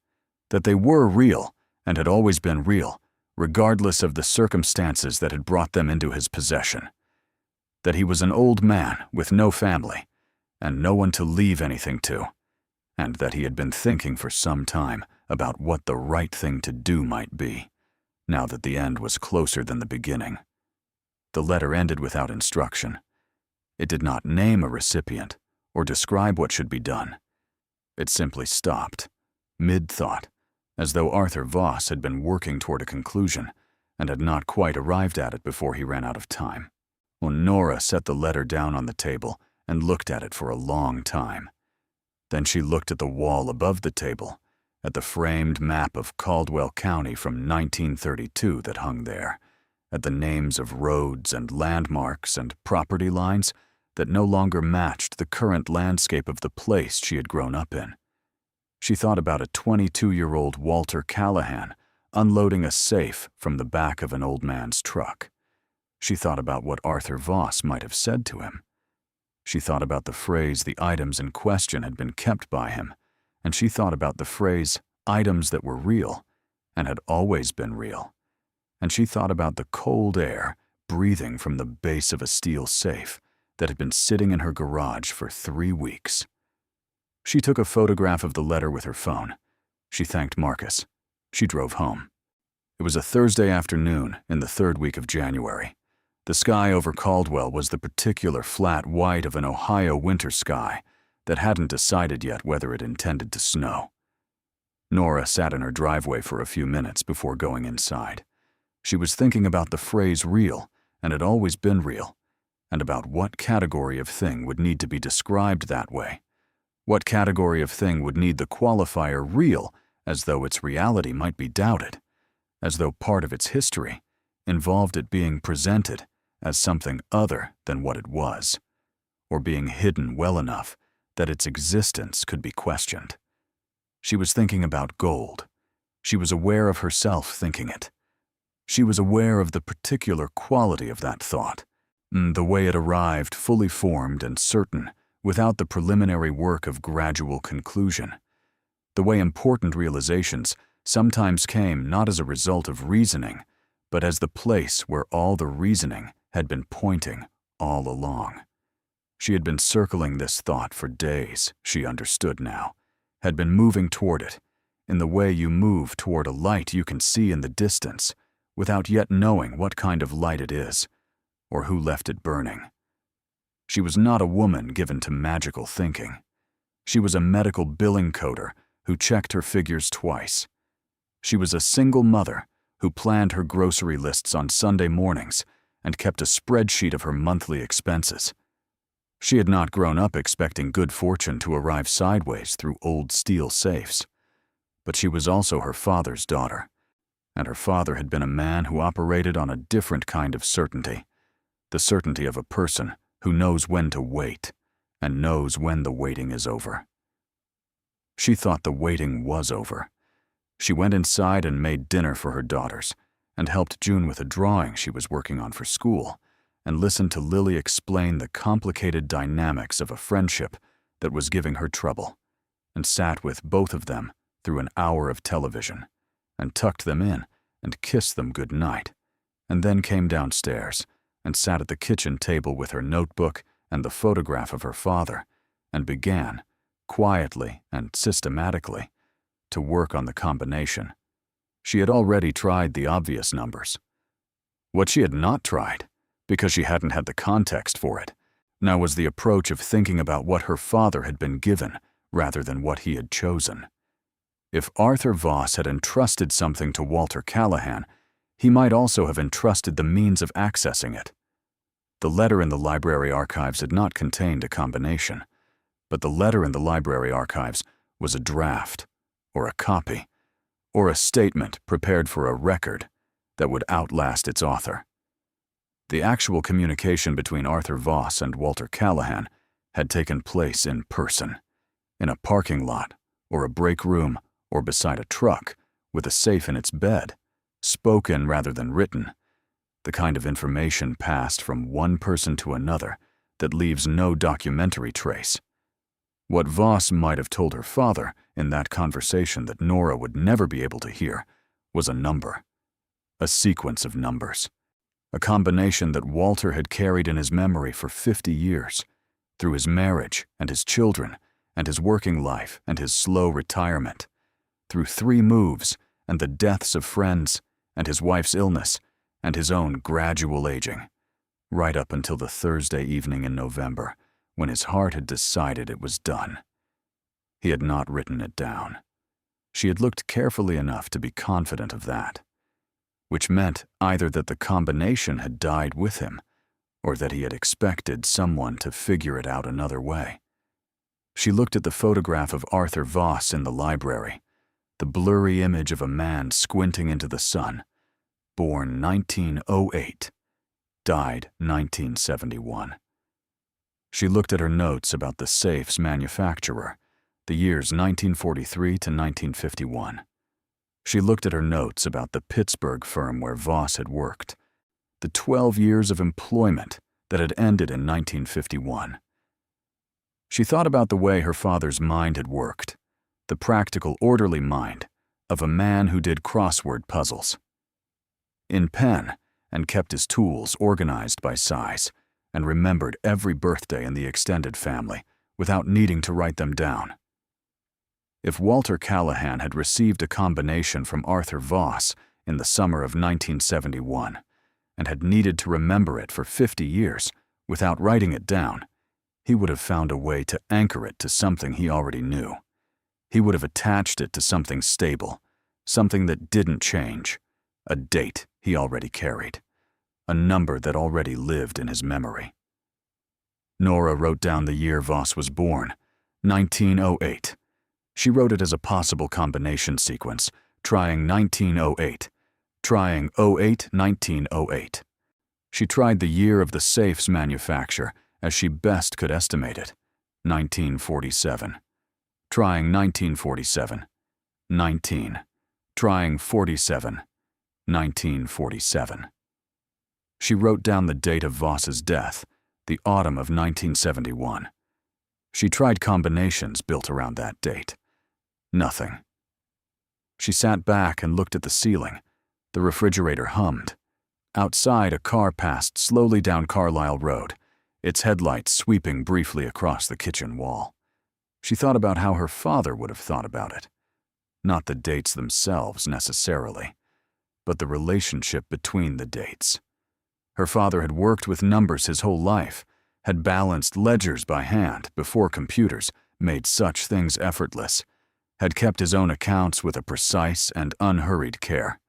that they were real and had always been real, regardless of the circumstances that had brought them into his possession, that he was an old man with no family and no one to leave anything to, and that he had been thinking for some time about what the right thing to do might be, now that the end was closer than the beginning. The letter ended without instruction. It did not name a recipient or describe what should be done. It simply stopped, mid-thought, as though Arthur Voss had been working toward a conclusion and had not quite arrived at it before he ran out of time. Nora set the letter down on the table and looked at it for a long time. Then she looked at the wall above the table, at the framed map of Caldwell County from 1932 that hung there, at the names of roads and landmarks and property lines that no longer matched the current landscape of the place she had grown up in. She thought about a 22-year-old Walter Callahan unloading a safe from the back of an old man's truck. She thought about what Arthur Voss might have said to him. She thought about the phrase the items in question had been kept by him, and she thought about the phrase items that were real and had always been real. And she thought about the cold air breathing from the base of a steel safe that had been sitting in her garage for 3 weeks. She took a photograph of the letter with her phone. She thanked Marcus. She drove home. It was a Thursday afternoon in the 3rd week of January. The sky over Caldwell was the particular flat white of an Ohio winter sky that hadn't decided yet whether it intended to snow. Nora sat in her driveway for a few minutes before going inside. She was thinking about the phrase real, and had always been real, and about what category of thing would need to be described that way. What category of thing would need the qualifier real, as though its reality might be doubted, as though part of its history involved it being presented as something other than what it was, or being hidden well enough that its existence could be questioned. She was thinking about gold. She was aware of herself thinking it. She was aware of the particular quality of that thought, the way it arrived fully formed and certain without the preliminary work of gradual conclusion. The way important realizations sometimes came not as a result of reasoning, but as the place where all the reasoning had been pointing all along. She had been circling this thought for days, she understood now, had been moving toward it, in the way you move toward a light you can see in the distance, without yet knowing what kind of light it is, or who left it burning. She was not a woman given to magical thinking. She was a medical billing coder who checked her figures twice. She was a single mother who planned her grocery lists on Sunday mornings and kept a spreadsheet of her monthly expenses. She had not grown up expecting good fortune to arrive sideways through old steel safes. But she was also her father's daughter, and her father had been a man who operated on a different kind of certainty, the certainty of a person who knows when to wait and knows when the waiting is over. She thought the waiting was over. She went inside and made dinner for her daughters, and helped June with a drawing she was working on for school, and listened to Lily explain the complicated dynamics of a friendship that was giving her trouble, and sat with both of them through an hour of television, and tucked them in and kissed them good night, and then came downstairs and sat at the kitchen table with her notebook and the photograph of her father, and began, quietly and systematically, to work on the combination. She had already tried the obvious numbers. What she had not tried, because she hadn't had the context for it, now was the approach of thinking about what her father had been given rather than what he had chosen. If Arthur Voss had entrusted something to Walter Callahan, he might also have entrusted the means of accessing it. The letter in the library archives had not contained a combination, but the letter in the library archives was a draft, or a copy, or a statement prepared for a record that would outlast its author. The actual communication between Arthur Voss and Walter Callahan had taken place in person, in a parking lot, or a break room, or beside a truck, with a safe in its bed, spoken rather than written, the kind of information passed from one person to another that leaves no documentary trace. What Voss might have told her father in that conversation that Nora would never be able to hear was a number, a sequence of numbers, a combination that Walter had carried in his memory for 50 years, through his marriage and his children and his working life and his slow retirement, through 3 moves and the deaths of friends and his wife's illness and his own gradual aging, right up until the Thursday evening in November, when his heart had decided it was done. He had not written it down. She had looked carefully enough to be confident of that, which meant either that the combination had died with him, or that he had expected someone to figure it out another way. She looked at the photograph of Arthur Voss in the library, the blurry image of a man squinting into the sun, born 1908, died 1971. She looked at her notes about the safe's manufacturer, the years 1943 to 1951. She looked at her notes about the Pittsburgh firm where Voss had worked, the 12 years of employment that had ended in 1951. She thought about the way her father's mind had worked, the practical, orderly mind of a man who did crossword puzzles. In pen, and kept his tools organized by size, and remembered every birthday in the extended family without needing to write them down. If Walter Callahan had received a combination from Arthur Voss in the summer of 1971 and had needed to remember it for 50 years without writing it down, he would have found a way to anchor it to something he already knew. He would have attached it to something stable, something that didn't change, a date he already carried, a number that already lived in his memory. Nora wrote down the year Voss was born, 1908. She wrote it as a possible combination sequence, trying 1908, trying 08, 1908. She tried the year of the safe's manufacture as she best could estimate it, 1947. Trying 1947, 19. Trying 47, 1947. She wrote down the date of Voss's death, the autumn of 1971. She tried combinations built around that date. Nothing. She sat back and looked at the ceiling. The refrigerator hummed. Outside, a car passed slowly down Carlisle Road, its headlights sweeping briefly across the kitchen wall. She thought about how her father would have thought about it. Not the dates themselves necessarily, but the relationship between the dates. Her father had worked with numbers his whole life, had balanced ledgers by hand before computers made such things effortless, had kept his own accounts with a precise and unhurried care.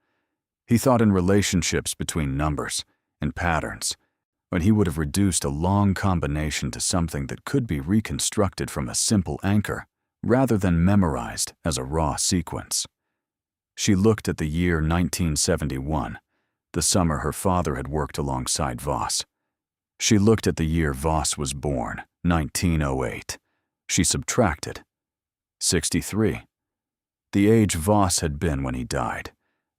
He thought in relationships between numbers and patterns, when he would have reduced a long combination to something that could be reconstructed from a simple anchor rather than memorized as a raw sequence. She looked at the year 1971, the summer her father had worked alongside Voss. She looked at the year Voss was born, 1908. She subtracted. 63. The age Voss had been when he died.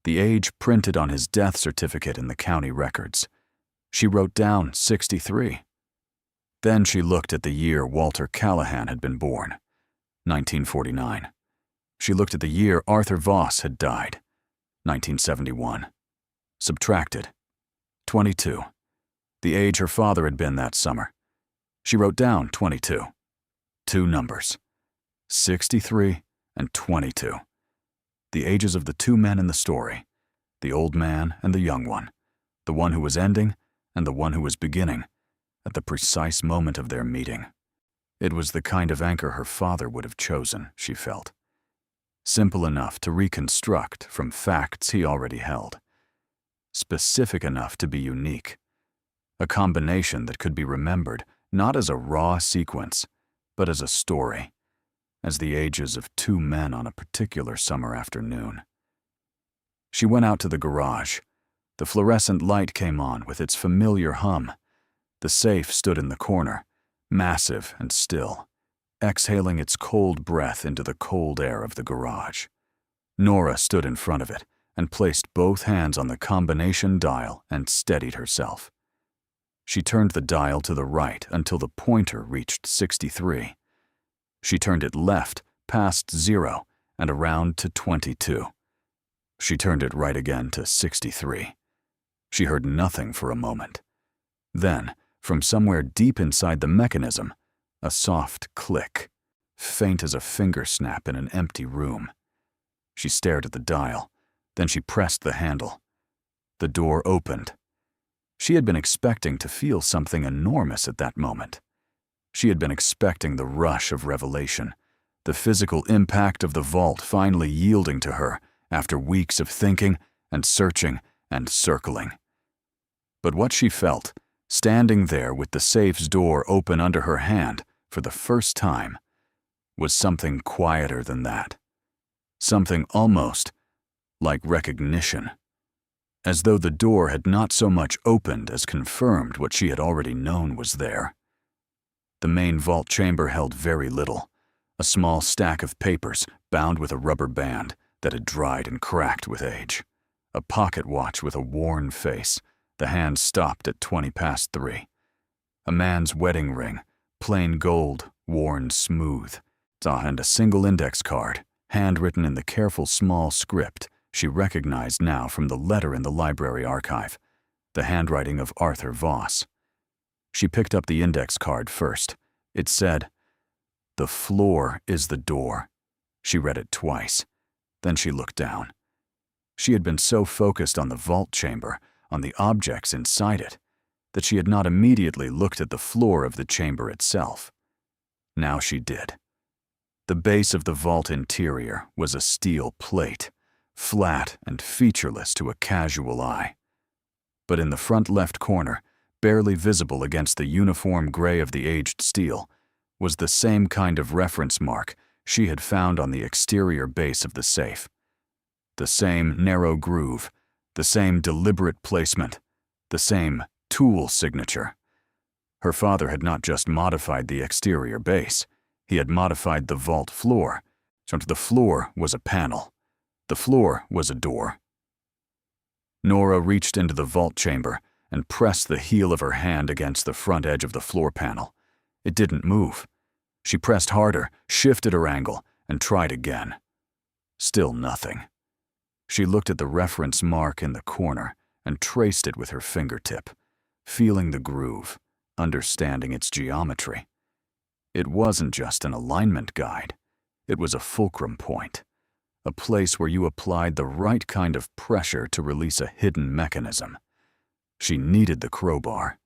The age printed on his death certificate in the county records. She wrote down 63. Then she looked at the year Walter Callahan had been born, 1949. She looked at the year Arthur Voss had died, 1971. Subtracted. 22. The age her father had been that summer. She wrote down 22. Two numbers. 63 and 22. The ages of the two men in the story, the old man and the young one, the one who was ending and the one who was beginning, at the precise moment of their meeting. It was the kind of anchor her father would have chosen, she felt. Simple enough to reconstruct from facts he already held. Specific enough to be unique. A combination that could be remembered not as a raw sequence, but as a story, as the ages of two men on a particular summer afternoon. She went out to the garage. The fluorescent light came on with its familiar hum. The safe stood in the corner, massive and still, exhaling its cold breath into the cold air of the garage. Nora stood in front of it and placed both hands on the combination dial and steadied herself. She turned the dial to the right until the pointer reached 63. She turned it left past 0 and around to 22. She turned it right again to 63. She heard nothing for a moment. Then, from somewhere deep inside the mechanism, a soft click, faint as a finger snap in an empty room. She stared at the dial, then she pressed the handle. The door opened. She had been expecting to feel something enormous at that moment. She had been expecting the rush of revelation, the physical impact of the vault finally yielding to her after weeks of thinking and searching and circling. But what she felt, standing there with the safe's door open under her hand for the first time, was something quieter than that. Something almost like recognition. As though the door had not so much opened as confirmed what she had already known was there. The main vault chamber held very little, a small stack of papers bound with a rubber band that had dried and cracked with age, a pocket watch with a worn face, the hand stopped at 20 past 3, a man's wedding ring, plain gold, worn smooth, and a single index card, handwritten in the careful small script she recognized now from the letter in the library archive, the handwriting of Arthur Voss. She picked up the index card first. It said, "The floor is the door." She read it twice. Then she looked down. She had been so focused on the vault chamber, on the objects inside it, that she had not immediately looked at the floor of the chamber itself. Now she did. The base of the vault interior was a steel plate, flat and featureless to a casual eye. But in the front left corner, barely visible against the uniform gray of the aged steel, was the same kind of reference mark she had found on the exterior base of the safe. The same narrow groove, the same deliberate placement, the same tool signature. Her father had not just modified the exterior base, he had modified the vault floor, so the floor was a panel. The floor was a door. Nora reached into the vault chamber and pressed the heel of her hand against the front edge of the floor panel. It didn't move. She pressed harder, shifted her angle, and tried again. Still nothing. She looked at the reference mark in the corner and traced it with her fingertip, feeling the groove, understanding its geometry. It wasn't just an alignment guide. It was a fulcrum point, a place where you applied the right kind of pressure to release a hidden mechanism. She needed the crowbar.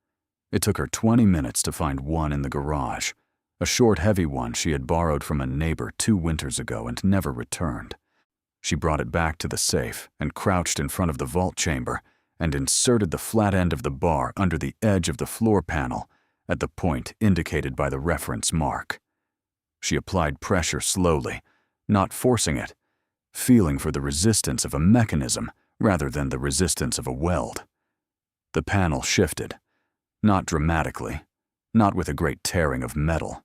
It took her 20 minutes to find one in the garage, a short, heavy one she had borrowed from a neighbor 2 winters ago and never returned. She brought it back to the safe and crouched in front of the vault chamber and inserted the flat end of the bar under the edge of the floor panel at the point indicated by the reference mark. She applied pressure slowly, not forcing it, feeling for the resistance of a mechanism rather than the resistance of a weld. The panel shifted, not dramatically, not with a great tearing of metal.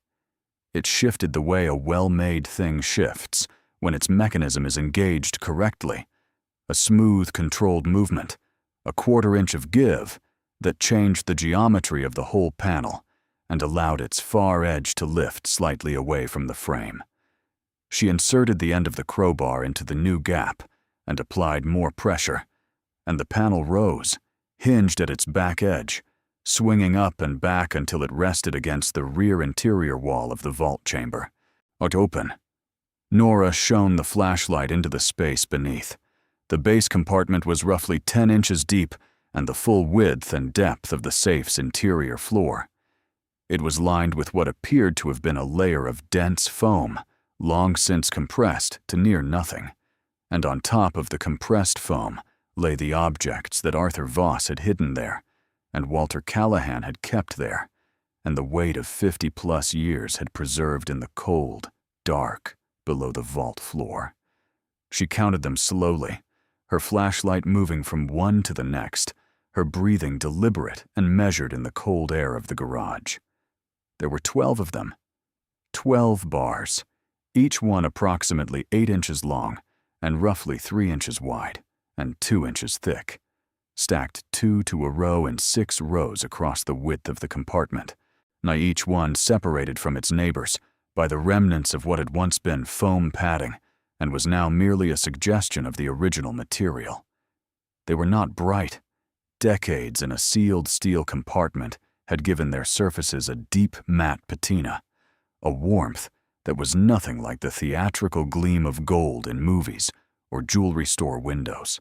It shifted the way a well-made thing shifts when its mechanism is engaged correctly, a smooth, controlled movement, a 1/4 inch of give that changed the geometry of the whole panel and allowed its far edge to lift slightly away from the frame. She inserted the end of the crowbar into the new gap and applied more pressure, and the panel rose, hinged at its back edge, swinging up and back until it rested against the rear interior wall of the vault chamber. It open. Nora shone the flashlight into the space beneath. The base compartment was roughly 10 inches deep and the full width and depth of the safe's interior floor. It was lined with what appeared to have been a layer of dense foam, long since compressed to near nothing, and on top of the compressed foam lay the objects that Arthur Voss had hidden there, and Walter Callahan had kept there, and the weight of 50+ years had preserved in the cold, dark, below the vault floor. She counted them slowly, her flashlight moving from one to the next, her breathing deliberate and measured in the cold air of the garage. There were 12 of them. 12 bars, each one approximately 8 inches long and roughly 3 inches wide and 2 inches thick, stacked 2 to a row in 6 rows across the width of the compartment, now each one separated from its neighbors by the remnants of what had once been foam padding and was now merely a suggestion of the original material. They were not bright. Decades in a sealed steel compartment had given their surfaces a deep matte patina, a warmth that was nothing like the theatrical gleam of gold in movies or jewelry store windows.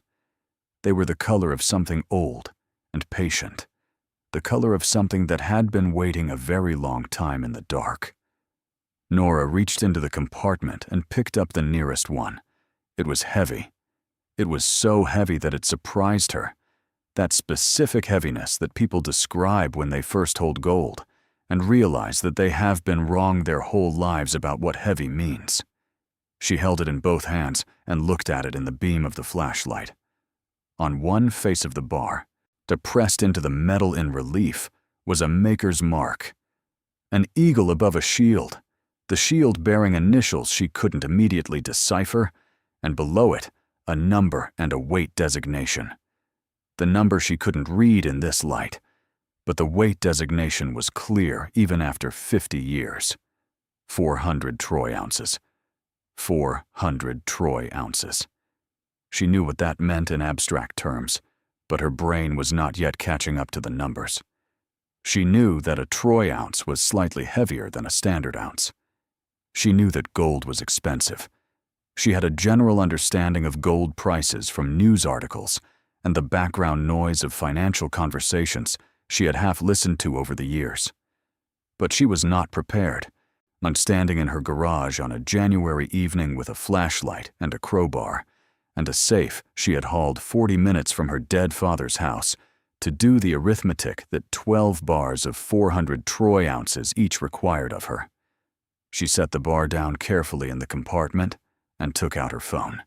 They were the color of something old and patient, the color of something that had been waiting a very long time in the dark. Nora reached into the compartment and picked up the nearest one. It was heavy. It was so heavy that it surprised her, that specific heaviness that people describe when they first hold gold and realize that they have been wrong their whole lives about what heavy means. She held it in both hands and looked at it in the beam of the flashlight. On one face of the bar, depressed into the metal in relief, was a maker's mark. An eagle above a shield, the shield bearing initials she couldn't immediately decipher, and below it, a number and a weight designation. The number she couldn't read in this light, but the weight designation was clear even after 50 years. 400 troy ounces. 400 troy ounces. She knew what that meant in abstract terms, but her brain was not yet catching up to the numbers. She knew that a troy ounce was slightly heavier than a standard ounce. She knew that gold was expensive. She had a general understanding of gold prices from news articles and the background noise of financial conversations she had half listened to over the years. But she was not prepared, and standing in her garage on a January evening with a flashlight and a crowbar, and a safe she had hauled 40 minutes from her dead father's house, to do the arithmetic that 12 bars of 400 troy ounces each required of her. She set the bar down carefully in the compartment and took out her phone.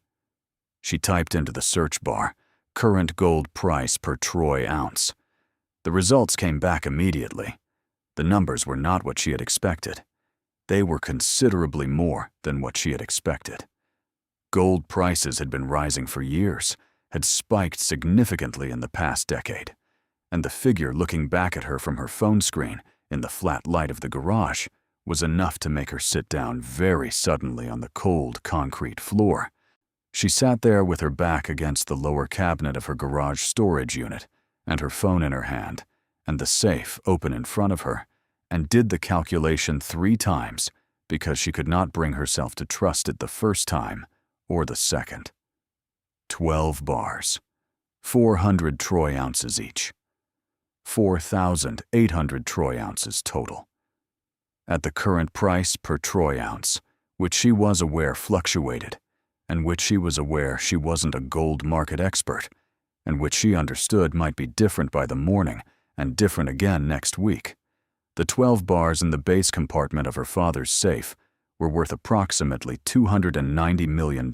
She typed into the search bar, "current gold price per troy ounce." The results came back immediately. The numbers were not what she had expected. They were considerably more than what she had expected. Gold prices had been rising for years, had spiked significantly in the past decade, and the figure looking back at her from her phone screen in the flat light of the garage was enough to make her sit down very suddenly on the cold concrete floor. She sat there with her back against the lower cabinet of her garage storage unit, and her phone in her hand, and the safe open in front of her, and did the calculation 3 times because she could not bring herself to trust it the first time or the second. 12 bars, 400 troy ounces each. 4,800 troy ounces total. At the current price per troy ounce, which she was aware fluctuated, and which she was aware she wasn't a gold market expert, and which she understood might be different by the morning and different again next week, the 12 bars in the base compartment of her father's safe were worth approximately $290 million.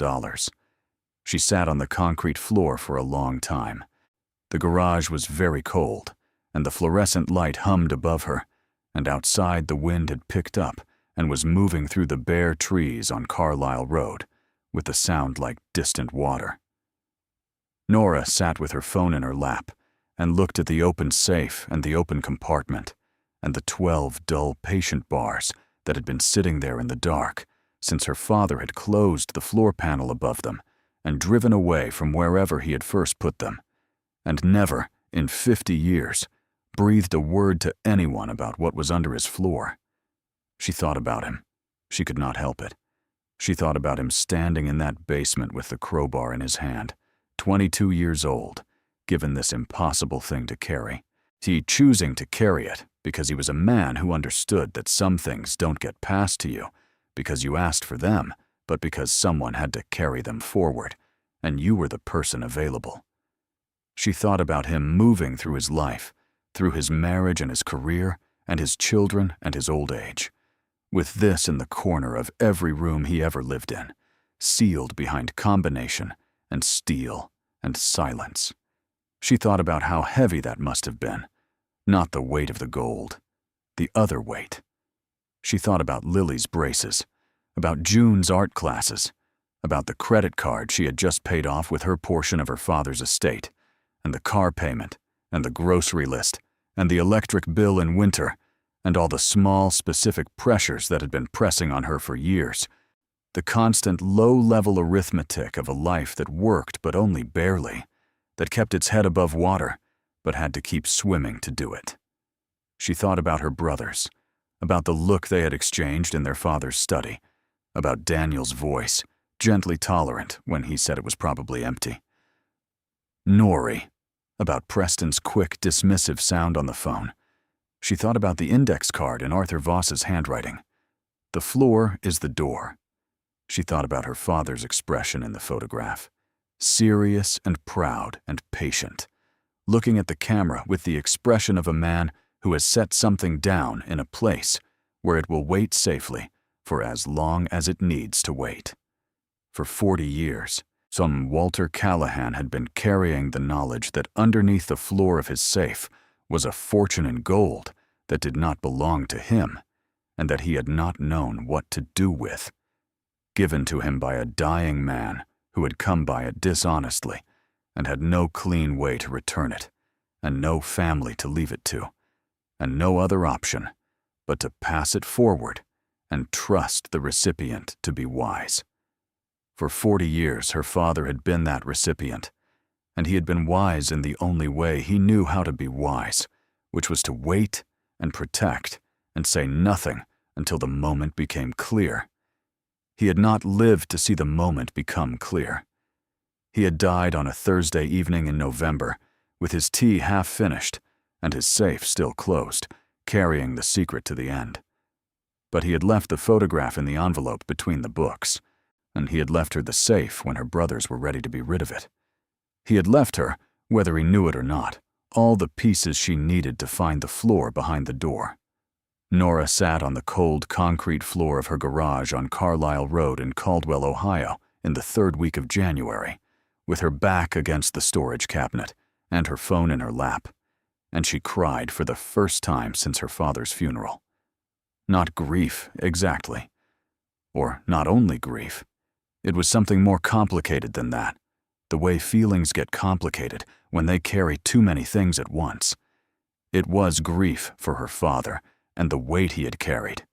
She sat on the concrete floor for a long time. The garage was very cold, and the fluorescent light hummed above her, and outside the wind had picked up and was moving through the bare trees on Carlisle Road, with a sound like distant water. Nora sat with her phone in her lap and looked at the open safe and the open compartment and the 12 dull patient bars that had been sitting there in the dark since her father had closed the floor panel above them and driven away from wherever he had first put them, and never, in 50 years, breathed a word to anyone about what was under his floor. She thought about him. She could not help it. She thought about him standing in that basement with the crowbar in his hand, 22 years old, given this impossible thing to carry. He choosing to carry it because he was a man who understood that some things don't get passed to you because you asked for them, but because someone had to carry them forward, and you were the person available. She thought about him moving through his life, through his marriage and his career, and his children and his old age, with this in the corner of every room he ever lived in, sealed behind combination and steel and silence. She thought about how heavy that must have been, not the weight of the gold, the other weight. She thought about Lily's braces, about June's art classes, about the credit card she had just paid off with her portion of her father's estate, and the car payment, and the grocery list, and the electric bill in winter, and all the small, specific pressures that had been pressing on her for years, the constant low-level arithmetic of a life that worked but only barely, that kept its head above water, but had to keep swimming to do it. She thought about her brothers, about the look they had exchanged in their father's study, about Daniel's voice, gently tolerant when he said it was probably empty. Norie, about Preston's quick, dismissive sound on the phone. She thought about the index card in Arthur Voss's handwriting. The floor is the door. She thought about her father's expression in the photograph, serious and proud and patient, looking at the camera with the expression of a man who has set something down in a place where it will wait safely for as long as it needs to wait. For 40 years, some Walter Callahan had been carrying the knowledge that underneath the floor of his safe was a fortune in gold that did not belong to him and that he had not known what to do with, given to him by a dying man who had come by it dishonestly and had no clean way to return it, and no family to leave it to, and no other option but to pass it forward and trust the recipient to be wise. For 40 years her father had been that recipient, and he had been wise in the only way he knew how to be wise, which was to wait and protect and say nothing until the moment became clear. He had not lived to see the moment become clear. He had died on a Thursday evening in November, with his tea half finished and his safe still closed, carrying the secret to the end. But he had left the photograph in the envelope between the books, and he had left her the safe when her brothers were ready to be rid of it. He had left her, whether he knew it or not, all the pieces she needed to find the floor behind the door. Nora sat on the cold concrete floor of her garage on Carlisle Road in Caldwell, Ohio, in the 3rd week of January, with her back against the storage cabinet and her phone in her lap, and she cried for the first time since her father's funeral. Not grief, exactly. Or not only grief. It was something more complicated than that, the way feelings get complicated when they carry too many things at once. It was grief for her father and the weight he had carried.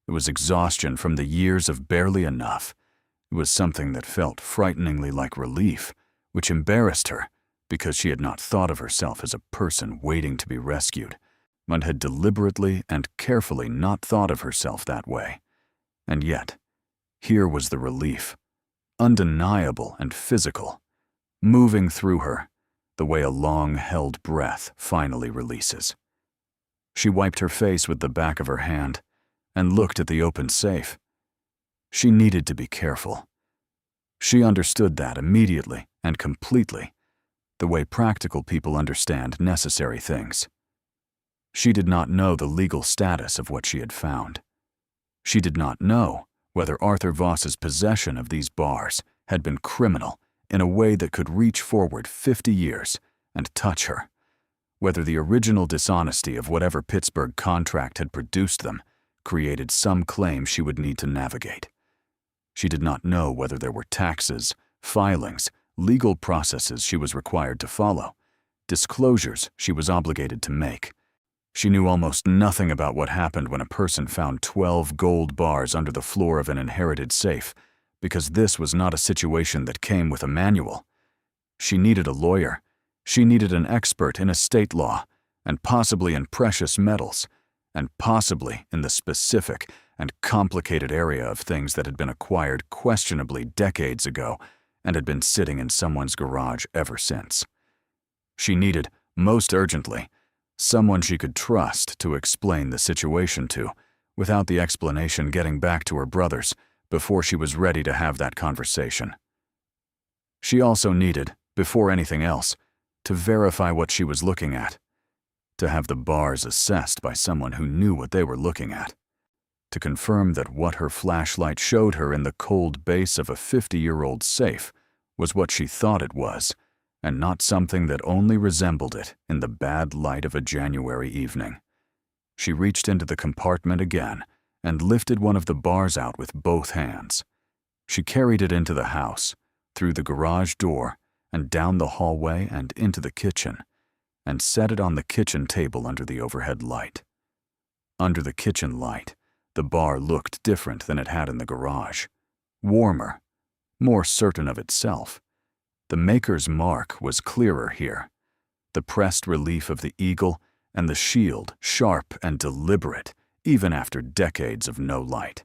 It was exhaustion from the years of barely enough. It was something that felt frighteningly like relief, which embarrassed her because she had not thought of herself as a person waiting to be rescued, but had deliberately and carefully not thought of herself that way. And yet, here was the relief, undeniable and physical, moving through her, the way a long-held breath finally releases. She wiped her face with the back of her hand and looked at the open safe. She needed to be careful. She understood that immediately and completely, the way practical people understand necessary things. She did not know the legal status of what she had found. She did not know whether Arthur Voss's possession of these bars had been criminal in a way that could reach forward 50 years and touch her, whether the original dishonesty of whatever Pittsburgh contract had produced them created some claim she would need to navigate. She did not know whether there were taxes, filings, legal processes she was required to follow, disclosures she was obligated to make. She knew almost nothing about what happened when a person found 12 gold bars under the floor of an inherited safe, because this was not a situation that came with a manual. She needed a lawyer. She needed an expert in estate law, and possibly in precious metals, and possibly in the specific and complicated area of things that had been acquired questionably decades ago and had been sitting in someone's garage ever since. She needed, most urgently, someone she could trust to explain the situation to, without the explanation getting back to her brothers before she was ready to have that conversation. She also needed, before anything else, to verify what she was looking at, to have the bars assessed by someone who knew what they were looking at, to confirm that what her flashlight showed her in the cold base of a 50-year-old safe was what she thought it was, and not something that only resembled it in the bad light of a January evening. She reached into the compartment again and lifted one of the bars out with both hands. She carried it into the house, through the garage door, and down the hallway and into the kitchen, and set it on the kitchen table under the overhead light. Under the kitchen light, the bar looked different than it had in the garage, warmer, more certain of itself. The maker's mark was clearer here, the pressed relief of the eagle and the shield sharp and deliberate, even after decades of no light.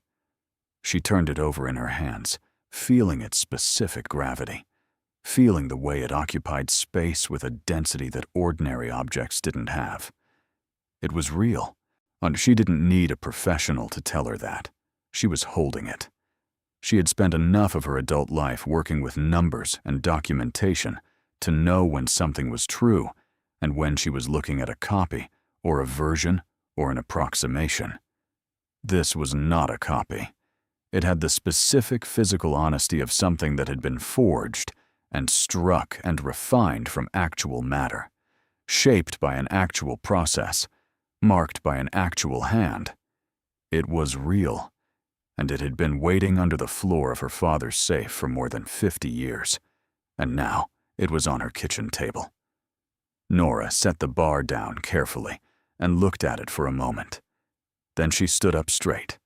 She turned it over in her hands, feeling its specific gravity, feeling the way it occupied space with a density that ordinary objects didn't have. It was real, and she didn't need a professional to tell her that. She was holding it. She had spent enough of her adult life working with numbers and documentation to know when something was true and when she was looking at a copy or a version or an approximation. This was not a copy. It had the specific physical honesty of something that had been forged and struck and refined from actual matter, shaped by an actual process, marked by an actual hand. It was real, and it had been waiting under the floor of her father's safe for more than 50 years, and now it was on her kitchen table. Nora set the bar down carefully and looked at it for a moment. Then she stood up straight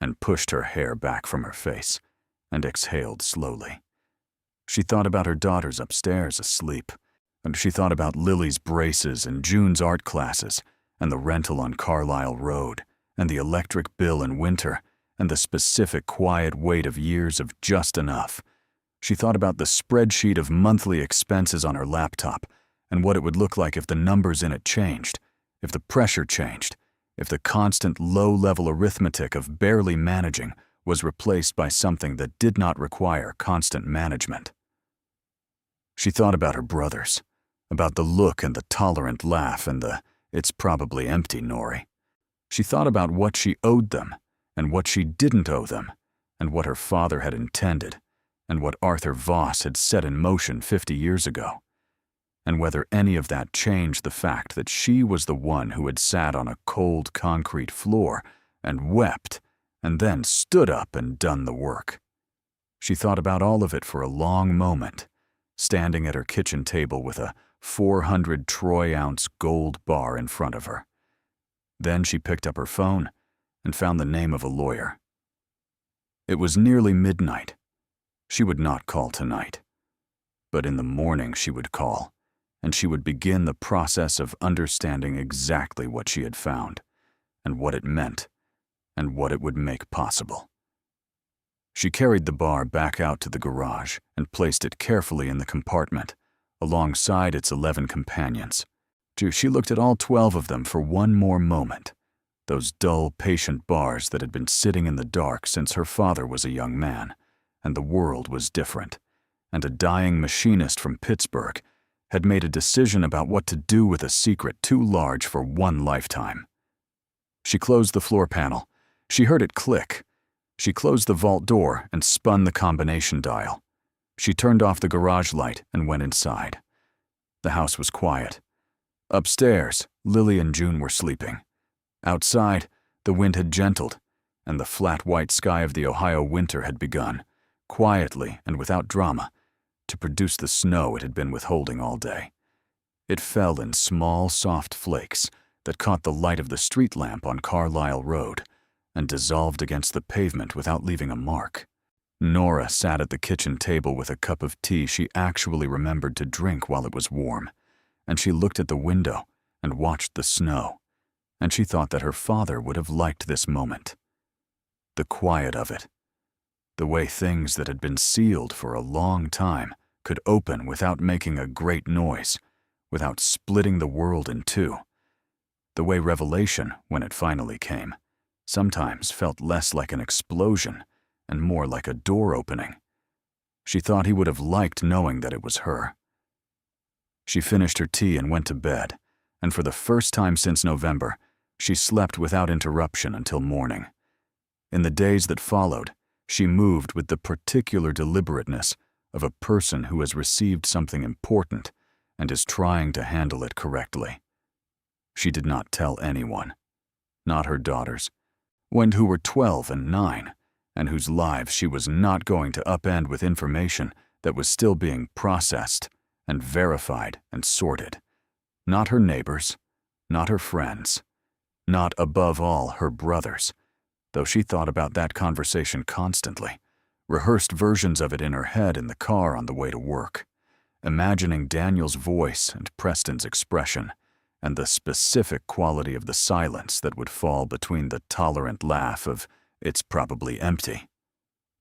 and pushed her hair back from her face and exhaled slowly. She thought about her daughters upstairs asleep, and she thought about Lily's braces and June's art classes and the rental on Carlisle Road and the electric bill in winter and the specific quiet weight of years of just enough. She thought about the spreadsheet of monthly expenses on her laptop and what it would look like if the numbers in it changed, if the pressure changed, if the constant low-level arithmetic of barely managing was replaced by something that did not require constant management. She thought about her brothers, about the look and the tolerant laugh and the "it's probably empty, Norie." She thought about what she owed them and what she didn't owe them, and what her father had intended, and what Arthur Voss had set in motion 50 years ago, and whether any of that changed the fact that she was the one who had sat on a cold concrete floor and wept and then stood up and done the work. She thought about all of it for a long moment, standing at her kitchen table with a 400 troy-ounce gold bar in front of her. Then she picked up her phone and found the name of a lawyer. It was nearly midnight. She would not call tonight. But in the morning she would call, and she would begin the process of understanding exactly what she had found, and what it meant, and what it would make possible. She carried the bar back out to the garage and placed it carefully in the compartment, alongside its 11 companions. She looked at all 12 of them for one more moment, those dull, patient bars that had been sitting in the dark since her father was a young man, and the world was different, and a dying machinist from Pittsburgh had made a decision about what to do with a secret too large for one lifetime. She closed the floor panel. She heard it click. She closed the vault door and spun the combination dial. She turned off the garage light and went inside. The house was quiet. Upstairs, Lily and June were sleeping. Outside, the wind had gentled, and the flat white sky of the Ohio winter had begun, quietly and without drama, to produce the snow it had been withholding all day. It fell in small, soft flakes that caught the light of the street lamp on Carlisle Road and dissolved against the pavement without leaving a mark. Nora sat at the kitchen table with a cup of tea she actually remembered to drink while it was warm, and she looked at the window and watched the snow, and she thought that her father would have liked this moment. The quiet of it, the way things that had been sealed for a long time could open without making a great noise, without splitting the world in two. The way revelation, when it finally came, sometimes felt less like an explosion and more like a door opening. She thought he would have liked knowing that it was her. She finished her tea and went to bed, and for the first time since November, she slept without interruption until morning. In the days that followed, she moved with the particular deliberateness of a person who has received something important and is trying to handle it correctly. She did not tell anyone, not her daughters, who were 12 and 9, and whose lives she was not going to upend with information that was still being processed and verified and sorted. Not her neighbors, not her friends, not above all her brothers, though she thought about that conversation constantly, rehearsed versions of it in her head in the car on the way to work, imagining Daniel's voice and Preston's expression, and the specific quality of the silence that would fall between the tolerant laugh of, "It's probably empty,"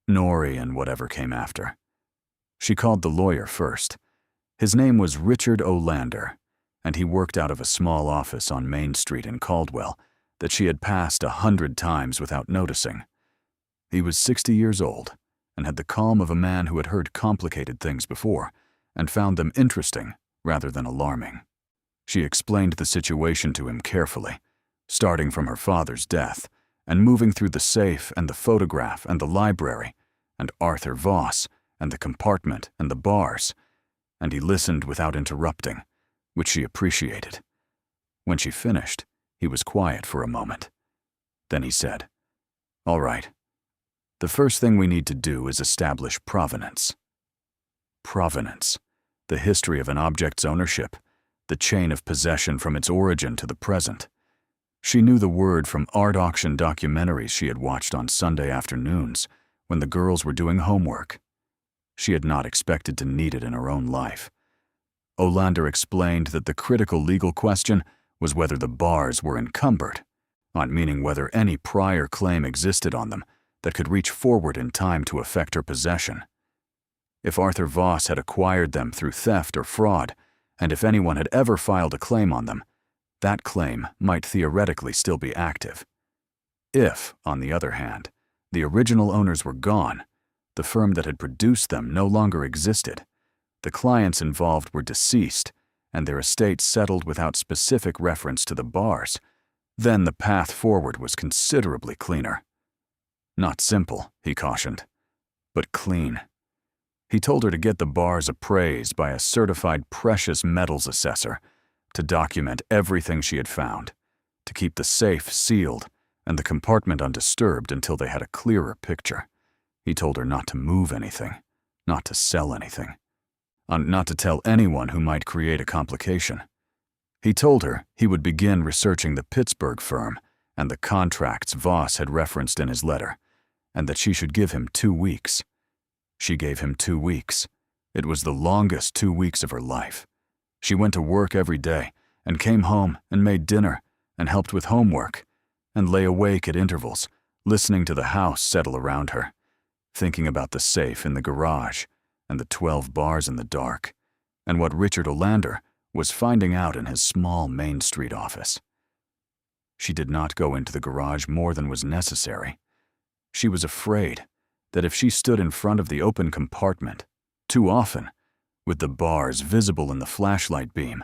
Norie and whatever came after. She called the lawyer first. His name was Richard Olander, and he worked out of a small office on Main Street in Caldwell that she had passed 100 times without noticing. He was 60 years old and had the calm of a man who had heard complicated things before and found them interesting rather than alarming. She explained the situation to him carefully, starting from her father's death and moving through the safe and the photograph and the library and Arthur Voss and the compartment and the bars, and he listened without interrupting, which she appreciated. When she finished, he was quiet for a moment. Then he said, "All right. The first thing we need to do is establish provenance." Provenance, the history of an object's ownership, the chain of possession from its origin to the present. She knew the word from art auction documentaries she had watched on Sunday afternoons when the girls were doing homework. She had not expected to need it in her own life. Olander explained that the critical legal question was whether the bars were encumbered, not meaning whether any prior claim existed on them that could reach forward in time to affect her possession. If Arthur Voss had acquired them through theft or fraud, and if anyone had ever filed a claim on them, that claim might theoretically still be active. If, on the other hand, the original owners were gone, the firm that had produced them no longer existed, the clients involved were deceased, and their estates settled without specific reference to the bars, then the path forward was considerably cleaner. Not simple, he cautioned, but clean. He told her to get the bars appraised by a certified precious metals assessor, to document everything she had found, to keep the safe sealed and the compartment undisturbed until they had a clearer picture. He told her not to move anything, not to sell anything, not to tell anyone who might create a complication. He told her he would begin researching the Pittsburgh firm and the contracts Voss had referenced in his letter, and that she should give him 2 weeks. She gave him 2 weeks. It was the longest 2 weeks of her life. She went to work every day, and came home and made dinner, and helped with homework, and lay awake at intervals, listening to the house settle around her, thinking about the safe in the garage, and the 12 bars in the dark, and what Richard Olander was finding out in his small Main Street office. She did not go into the garage more than was necessary. She was afraid that if she stood in front of the open compartment, too often, with the bars visible in the flashlight beam,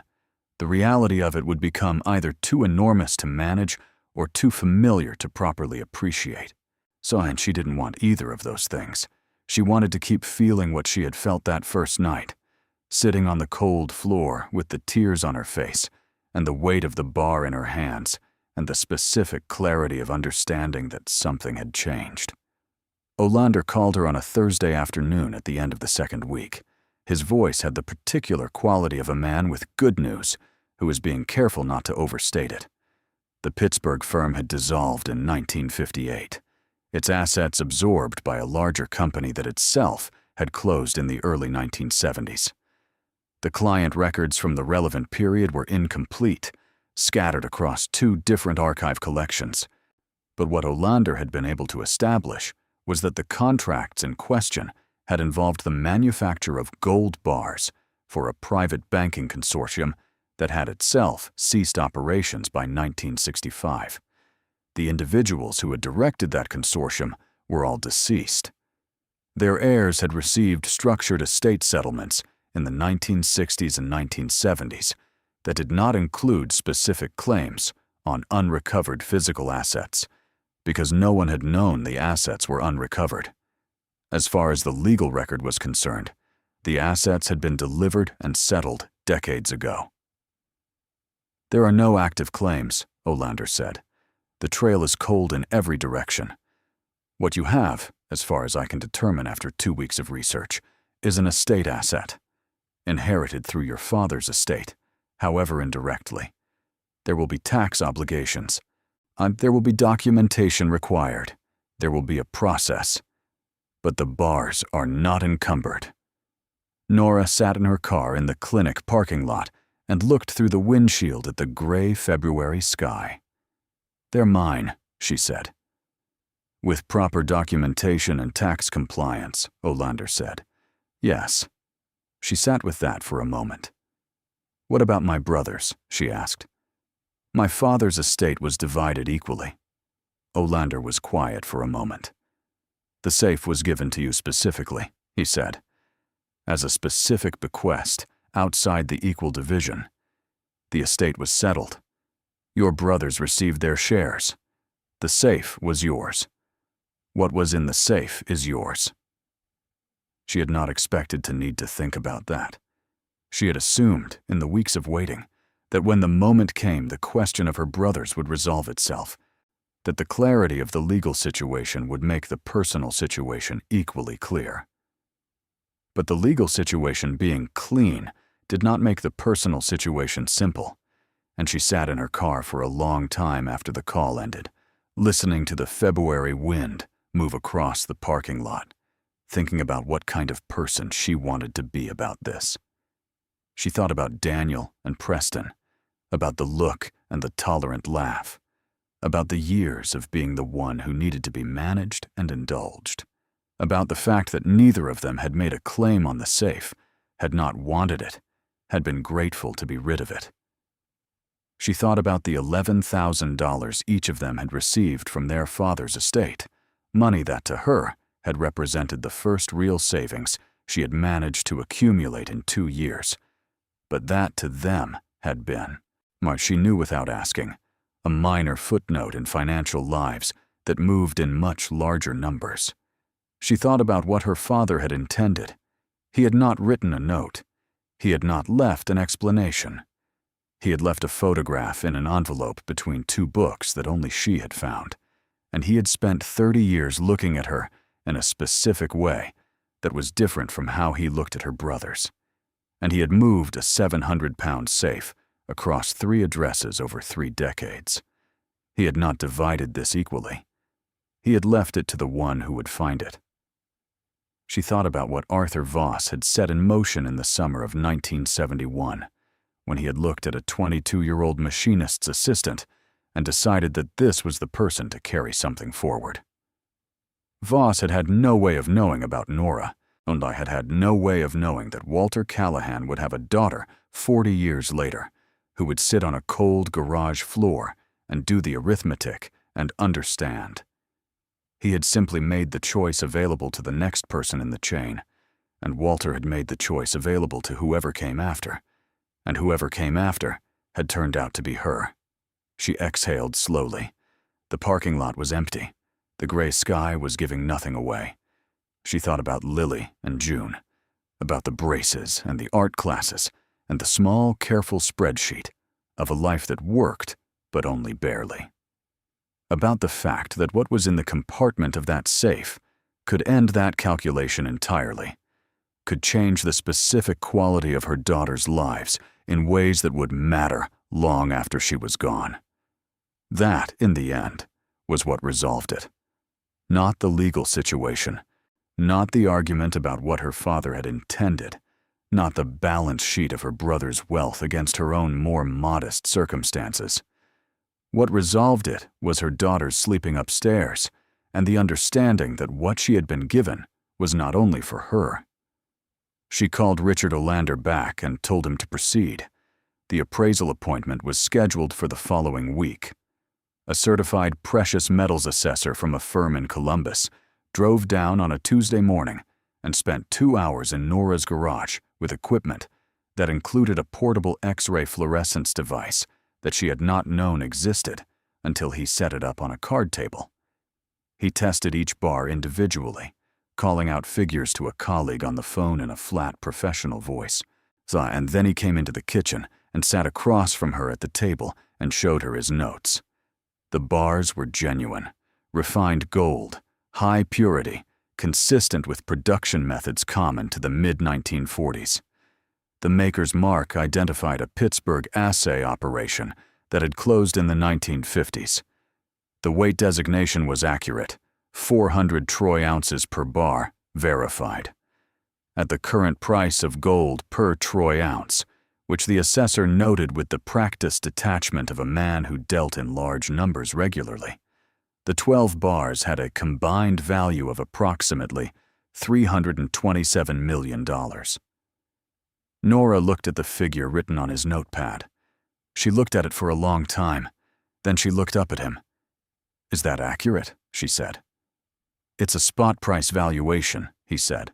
the reality of it would become either too enormous to manage or too familiar to properly appreciate. And she didn't want either of those things. She wanted to keep feeling what she had felt that first night, sitting on the cold floor with the tears on her face and the weight of the bar in her hands and the specific clarity of understanding that something had changed. Olander called her on a Thursday afternoon at the end of the second week. His voice had the particular quality of a man with good news who was being careful not to overstate it. The Pittsburgh firm had dissolved in 1958, its assets absorbed by a larger company that itself had closed in the early 1970s. The client records from the relevant period were incomplete, scattered across 2 different archive collections. But what Olander had been able to establish was that the contracts in question had involved the manufacture of gold bars for a private banking consortium that had itself ceased operations by 1965. The individuals who had directed that consortium were all deceased. Their heirs had received structured estate settlements in the 1960s and 1970s that did not include specific claims on unrecovered physical assets, because no one had known the assets were unrecovered. As far as the legal record was concerned, the assets had been delivered and settled decades ago. "There are no active claims," Olander said. "The trail is cold in every direction. What you have, as far as I can determine after 2 weeks of research, is an estate asset, inherited through your father's estate, however indirectly. There will be tax obligations. There will be documentation required. There will be a process. But the bars are not encumbered." Nora sat in her car in the clinic parking lot and looked through the windshield at the gray February sky. "They're mine," she said. "With proper documentation and tax compliance," Olander said. "Yes." She sat with that for a moment. "What about my brothers?" she asked. "My father's estate was divided equally." Olander was quiet for a moment. "The safe was given to you specifically," he said, "as a specific bequest outside the equal division. The estate was settled. Your brothers received their shares. The safe was yours. What was in the safe is yours." She had not expected to need to think about that. She had assumed, in the weeks of waiting, that when the moment came, the question of her brothers would resolve itself, that the clarity of the legal situation would make the personal situation equally clear. But the legal situation being clean did not make the personal situation simple, and she sat in her car for a long time after the call ended, listening to the February wind move across the parking lot, thinking about what kind of person she wanted to be about this. She thought about Daniel and Preston, about the look and the tolerant laugh, about the years of being the one who needed to be managed and indulged, about the fact that neither of them had made a claim on the safe, had not wanted it, had been grateful to be rid of it. She thought about the $11,000 each of them had received from their father's estate, money that to her had represented the first real savings she had managed to accumulate in 2 years, but that to them had been, she knew without asking, a minor footnote in financial lives that moved in much larger numbers. She thought about what her father had intended. He had not written a note. He had not left an explanation. He had left a photograph in an envelope between 2 books that only she had found, and he had spent 30 years looking at her in a specific way that was different from how he looked at her brothers. And he had moved a 700-pound safe across 3 addresses over 3 decades. He had not divided this equally. He had left it to the one who would find it. She thought about what Arthur Voss had set in motion in the summer of 1971, when he had looked at a 22-year-old machinist's assistant and decided that this was the person to carry something forward. Voss had had no way of knowing about Nora, and I had had no way of knowing that Walter Callahan would have a daughter 40 years later, who would sit on a cold garage floor and do the arithmetic and understand. He had simply made the choice available to the next person in the chain, and Walter had made the choice available to whoever came after, and whoever came after had turned out to be her. She exhaled slowly. The parking lot was empty. The gray sky was giving nothing away. She thought about Lily and June, about the braces and the art classes, and the small, careful spreadsheet of a life that worked, but only barely. About the fact that what was in the compartment of that safe could end that calculation entirely, could change the specific quality of her daughters' lives in ways that would matter long after she was gone. That, in the end, was what resolved it. Not the legal situation, not the argument about what her father had intended, not the balance sheet of her brother's wealth against her own more modest circumstances. What resolved it was her daughters sleeping upstairs and the understanding that what she had been given was not only for her. She called Richard Olander back and told him to proceed. The appraisal appointment was scheduled for the following week. A certified precious metals assessor from a firm in Columbus drove down on a Tuesday morning and spent 2 hours in Nora's garage with equipment that included a portable X-ray fluorescence device that she had not known existed until he set it up on a card table. He tested each bar individually, calling out figures to a colleague on the phone in a flat, professional voice. And then he came into the kitchen and sat across from her at the table and showed her his notes. The bars were genuine, refined gold, high purity, consistent with production methods common to the mid-1940s. The maker's mark identified a Pittsburgh assay operation that had closed in the 1950s. The weight designation was accurate, 400 troy ounces per bar, verified. At the current price of gold per troy ounce, which the assessor noted with the practiced detachment of a man who dealt in large numbers regularly, the 12 bars had a combined value of approximately $327 million. Nora looked at the figure written on his notepad. She looked at it for a long time. Then she looked up at him. "Is that accurate?" she said. "It's a spot price valuation," he said.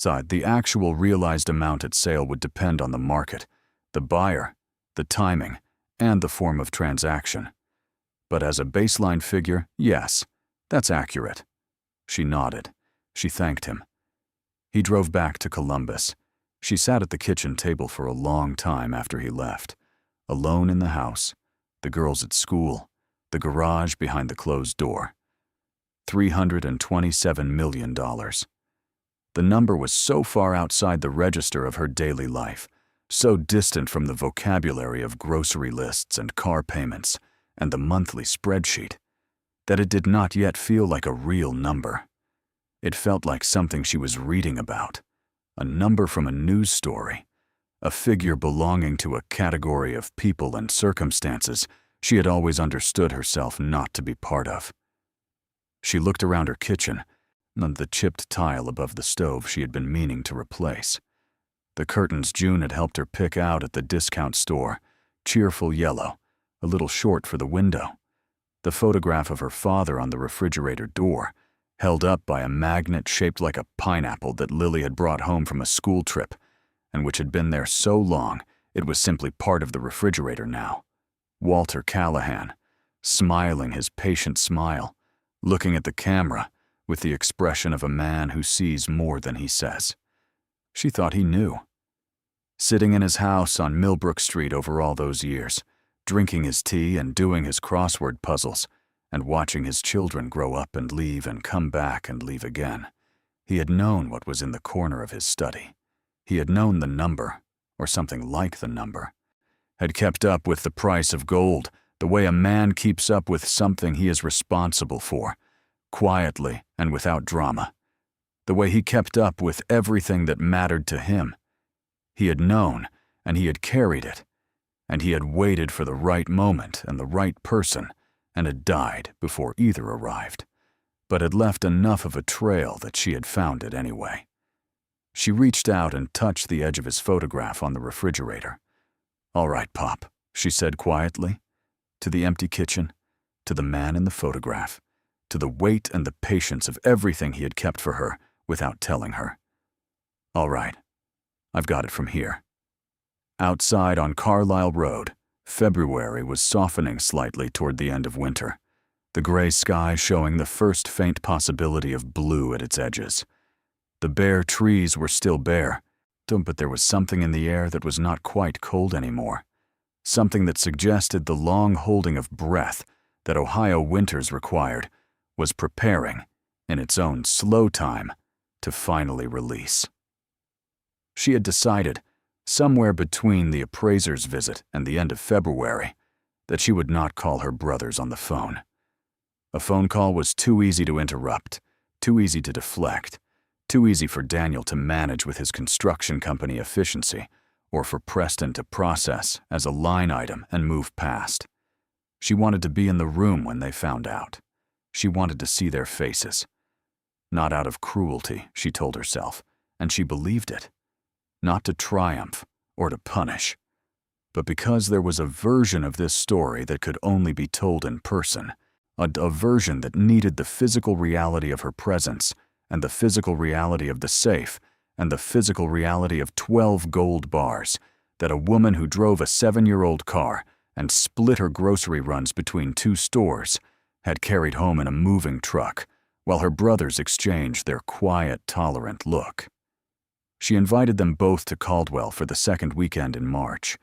The actual realized amount at sale would depend on the market, the buyer, the timing, and the form of transaction. But as a baseline figure, yes, that's accurate. She nodded. She thanked him. He drove back to Columbus. She sat at the kitchen table for a long time after he left, alone in the house, the girls at school, the garage behind the closed door. $327 million. The number was so far outside the register of her daily life, so distant from the vocabulary of grocery lists and car payments and the monthly spreadsheet, that it did not yet feel like a real number. It felt like something she was reading about, a number from a news story, a figure belonging to a category of people and circumstances she had always understood herself not to be part of. She looked around her kitchen and the chipped tile above the stove she had been meaning to replace. The curtains June had helped her pick out at the discount store, cheerful yellow, a little short for the window. The photograph of her father on the refrigerator door, held up by a magnet shaped like a pineapple that Lily had brought home from a school trip, and which had been there so long it was simply part of the refrigerator now. Walter Callahan, smiling his patient smile, looking at the camera with the expression of a man who sees more than he says. She thought he knew. Sitting in his house on Millbrook Street over all those years, drinking his tea and doing his crossword puzzles, and watching his children grow up and leave and come back and leave again, he had known what was in the corner of his study. He had known the number, or something like the number, had kept up with the price of gold the way a man keeps up with something he is responsible for, quietly and without drama, the way he kept up with everything that mattered to him. He had known, and he had carried it, and he had waited for the right moment and the right person, and had died before either arrived, but had left enough of a trail that she had found it anyway. She reached out and touched the edge of his photograph on the refrigerator. "All right, Pop," she said quietly, to the empty kitchen, to the man in the photograph, to the weight and the patience of everything he had kept for her without telling her. "All right, I've got it from here." Outside on Carlisle Road, February was softening slightly toward the end of winter, the gray sky showing the first faint possibility of blue at its edges. The bare trees were still bare, but there was something in the air that was not quite cold anymore, something that suggested the long holding of breath that Ohio winters required was preparing, in its own slow time, to finally release. She had decided, somewhere between the appraiser's visit and the end of February, that she would not call her brothers on the phone. A phone call was too easy to interrupt, too easy to deflect, too easy for Daniel to manage with his construction company efficiency, or for Preston to process as a line item and move past. She wanted to be in the room when they found out. She wanted to see their faces. Not out of cruelty, she told herself, and she believed it. Not to triumph or to punish, but because there was a version of this story that could only be told in person, a version that needed the physical reality of her presence, and the physical reality of the safe, and the physical reality of 12 gold bars that a woman who drove a 7-year-old car and split her grocery runs between 2 stores had carried home in a moving truck, while her brothers exchanged their quiet, tolerant look. She invited them both to Caldwell for the second weekend in March.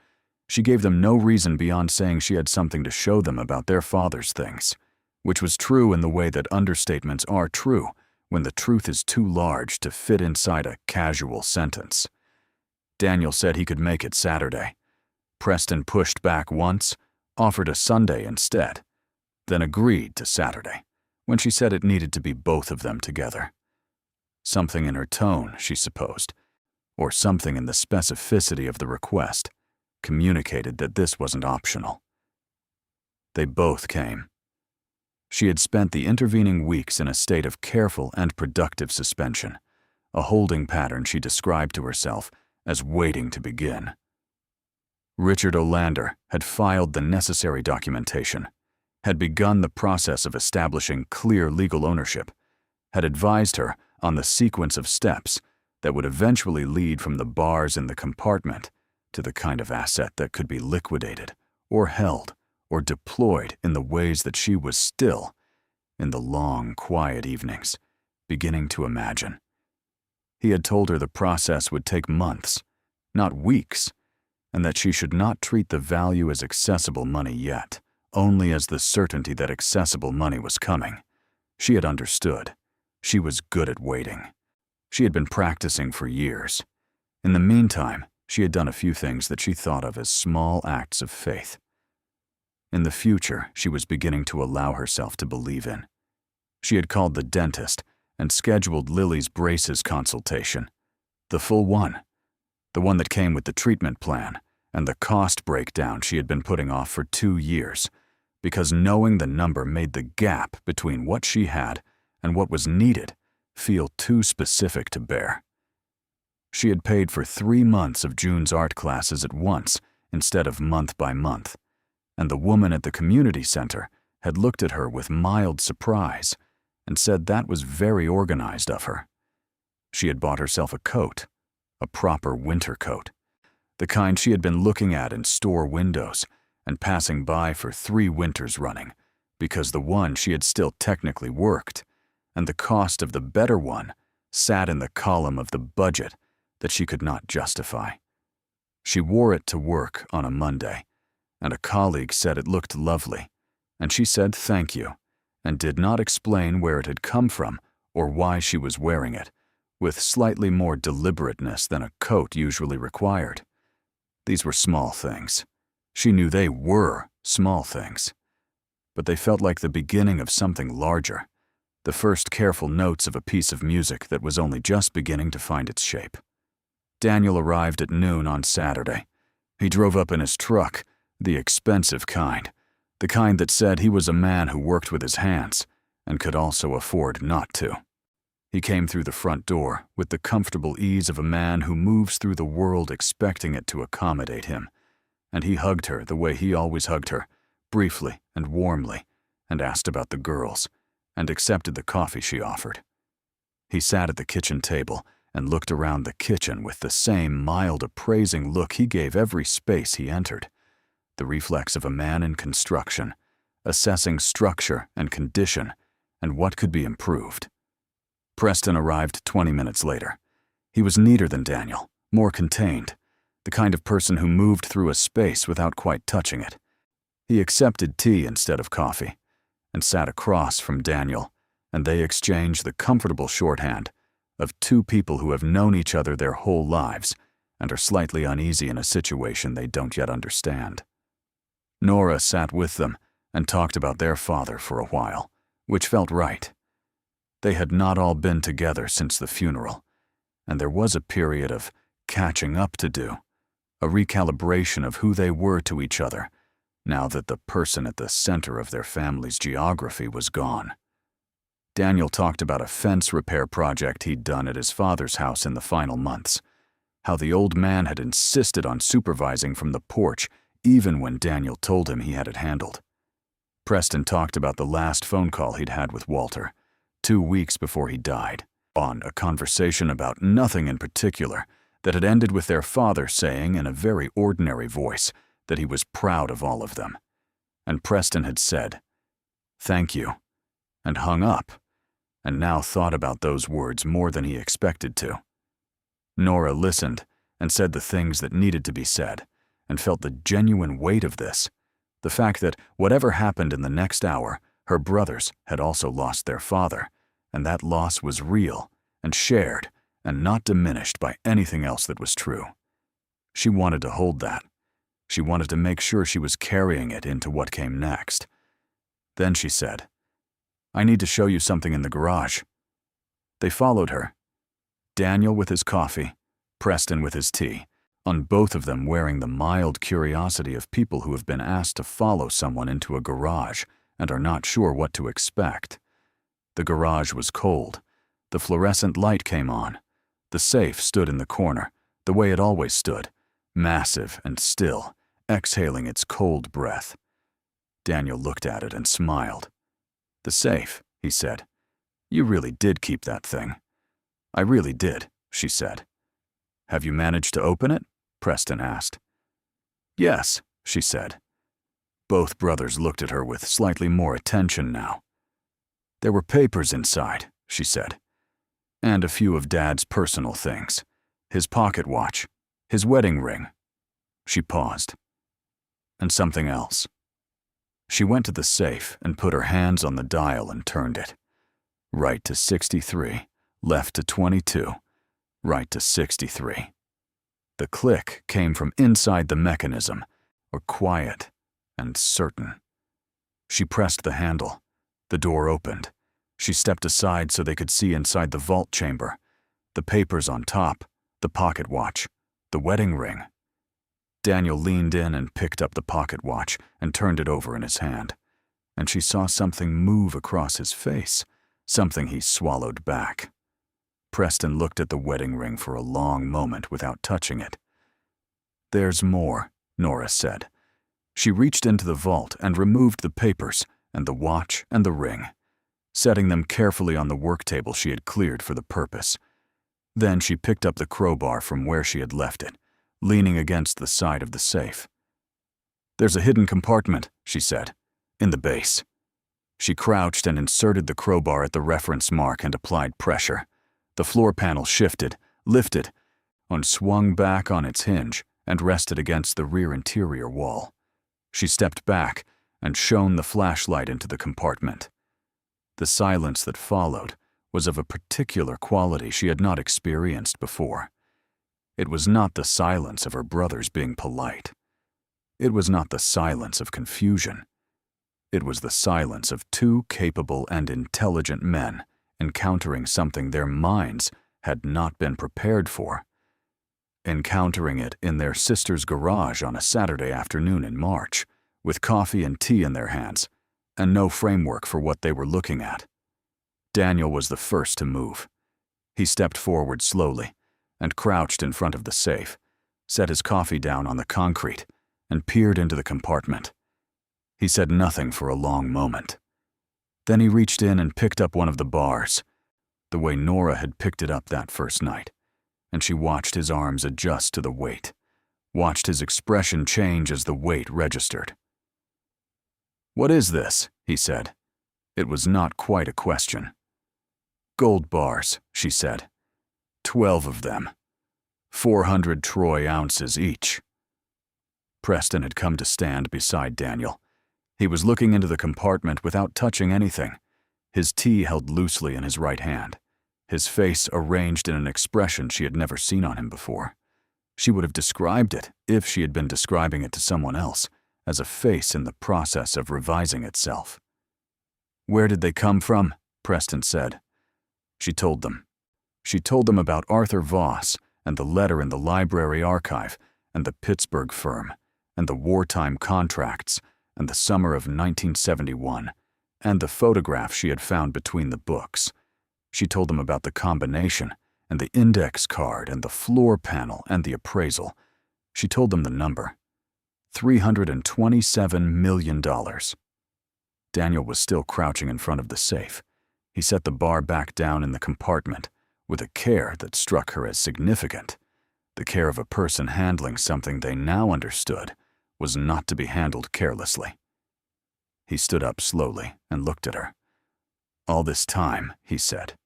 She gave them no reason beyond saying she had something to show them about their father's things, which was true in the way that understatements are true when the truth is too large to fit inside a casual sentence. Daniel said he could make it Saturday. Preston pushed back once, offered a Sunday instead, then agreed to Saturday, when she said it needed to be both of them together. Something in her tone, she supposed, or something in the specificity of the request, communicated that this wasn't optional. They both came. She had spent the intervening weeks in a state of careful and productive suspension, a holding pattern she described to herself as waiting to begin. Richard Olander had filed the necessary documentation, had begun the process of establishing clear legal ownership, had advised her on the sequence of steps that would eventually lead from the bars in the compartment to the kind of asset that could be liquidated or held or deployed in the ways that she was still, in the long, quiet evenings, beginning to imagine. He had told her the process would take months, not weeks, and that she should not treat the value as accessible money yet, only as the certainty that accessible money was coming. She had understood. She was good at waiting. She had been practicing for years. In the meantime, she had done a few things that she thought of as small acts of faith. In the future, she was beginning to allow herself to believe in. She had called the dentist and scheduled Lily's braces consultation, the full one, the one that came with the treatment plan and the cost breakdown she had been putting off for 2 years, because knowing the number made the gap between what she had and what was needed feel too specific to bear. She had paid for 3 months of June's art classes at once instead of month by month, and the woman at the community center had looked at her with mild surprise and said that was very organized of her. She had bought herself a coat, a proper winter coat, the kind she had been looking at in store windows and passing by for 3 winters running, because the one she had still technically worked, and the cost of the better one sat in the column of the budget that she could not justify. She wore it to work on a Monday, and a colleague said it looked lovely, and she said thank you, and did not explain where it had come from or why she was wearing it, with slightly more deliberateness than a coat usually required. These were small things. She knew they were small things. But they felt like the beginning of something larger, the first careful notes of a piece of music that was only just beginning to find its shape. Daniel arrived at noon on Saturday. He drove up in his truck, the expensive kind, the kind that said he was a man who worked with his hands and could also afford not to. He came through the front door with the comfortable ease of a man who moves through the world expecting it to accommodate him, and he hugged her the way he always hugged her, briefly and warmly, and asked about the girls, and accepted the coffee she offered. He sat at the kitchen table and looked around the kitchen with the same mild, appraising look he gave every space he entered, the reflex of a man in construction, assessing structure and condition and what could be improved. Preston arrived 20 minutes later. He was neater than Daniel, more contained, the kind of person who moved through a space without quite touching it. He accepted tea instead of coffee, and sat across from Daniel, and they exchanged the comfortable shorthand of two people who have known each other their whole lives and are slightly uneasy in a situation they don't yet understand. Nora sat with them and talked about their father for a while, which felt right. They had not all been together since the funeral, and there was a period of catching up to do, a recalibration of who they were to each other, now that the person at the center of their family's geography was gone. Daniel talked about a fence repair project he'd done at his father's house in the final months, how the old man had insisted on supervising from the porch even when Daniel told him he had it handled. Preston talked about the last phone call he'd had with Walter, 2 weeks before he died, on a conversation about nothing in particular that had ended with their father saying in a very ordinary voice that he was proud of all of them. And Preston had said, "Thank you," and hung up, and now thought about those words more than he expected to. Nora listened and said the things that needed to be said, and felt the genuine weight of this, the fact that whatever happened in the next hour, her brothers had also lost their father, and that loss was real and shared and not diminished by anything else that was true. She wanted to hold that. She wanted to make sure she was carrying it into what came next. Then she said, "I need to show you something in the garage." They followed her. Daniel with his coffee, Preston with his tea, on both of them wearing the mild curiosity of people who have been asked to follow someone into a garage and are not sure what to expect. The garage was cold. The fluorescent light came on. The safe stood in the corner, the way it always stood, massive and still, exhaling its cold breath. Daniel looked at it and smiled. "The safe," he said. "You really did keep that thing." "I really did," she said. "Have you managed to open it?" Preston asked. "Yes," she said. Both brothers looked at her with slightly more attention now. "There were papers inside," she said, "and a few of Dad's personal things. His pocket watch, his wedding ring." She paused. "And something else." She went to the safe and put her hands on the dial and turned it. Right to 63, left to 22, right to 63. The click came from inside the mechanism, or quiet and certain. She pressed the handle. The door opened. She stepped aside so they could see inside the vault chamber. The papers on top, the pocket watch, the wedding ring. Daniel leaned in and picked up the pocket watch and turned it over in his hand. And she saw something move across his face, something he swallowed back. Preston looked at the wedding ring for a long moment without touching it. "There's more," Nora said. She reached into the vault and removed the papers and the watch and the ring, setting them carefully on the work table she had cleared for the purpose. Then she picked up the crowbar from where she had left it, leaning against the side of the safe. "There's a hidden compartment," she said, "in the base." She crouched and inserted the crowbar at the reference mark and applied pressure. The floor panel shifted, lifted, and swung back on its hinge and rested against the rear interior wall. She stepped back and shone the flashlight into the compartment. The silence that followed was of a particular quality she had not experienced before. It was not the silence of her brothers being polite. It was not the silence of confusion. It was the silence of two capable and intelligent men encountering something their minds had not been prepared for. Encountering it in their sister's garage on a Saturday afternoon in March, with coffee and tea in their hands, and no framework for what they were looking at. Daniel was the first to move. He stepped forward slowly and crouched in front of the safe, set his coffee down on the concrete, and peered into the compartment. He said nothing for a long moment. Then he reached in and picked up one of the bars, the way Nora had picked it up that first night, and she watched his arms adjust to the weight, watched his expression change as the weight registered. "What is this?" he said. It was not quite a question. "Gold bars," she said. 12 of them. 400 troy ounces each. Preston had come to stand beside Daniel. He was looking into the compartment without touching anything, his tea held loosely in his right hand, his face arranged in an expression she had never seen on him before. She would have described it, if she had been describing it to someone else, as a face in the process of revising itself. "Where did they come from?" Preston said. She told them. She told them about Arthur Voss and the letter in the library archive and the Pittsburgh firm and the wartime contracts and the summer of 1971 and the photograph she had found between the books. She told them about the combination and the index card and the floor panel and the appraisal. She told them the number. $327 million. Daniel was still crouching in front of the safe. He set the bar back down in the compartment with a care that struck her as significant. The care of a person handling something they now understood was not to be handled carelessly. He stood up slowly and looked at her. "All this time," he said.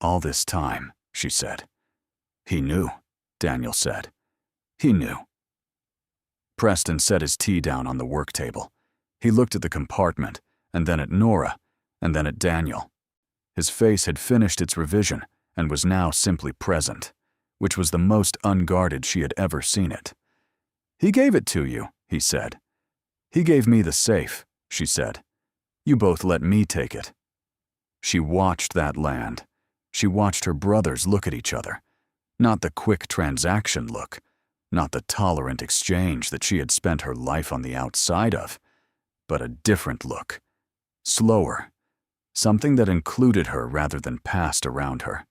"All this time," she said. "He knew," Daniel said. "He knew." Preston set his tea down on the work table. He looked at the compartment, and then at Nora, and then at Daniel. His face had finished its revision and was now simply present, which was the most unguarded she had ever seen it. "He gave it to you," he said. "He gave me the safe," she said. "You both let me take it." She watched that land. She watched her brothers look at each other. Not the quick transaction look, not the tolerant exchange that she had spent her life on the outside of, but a different look, slower, something that included her rather than passed around her.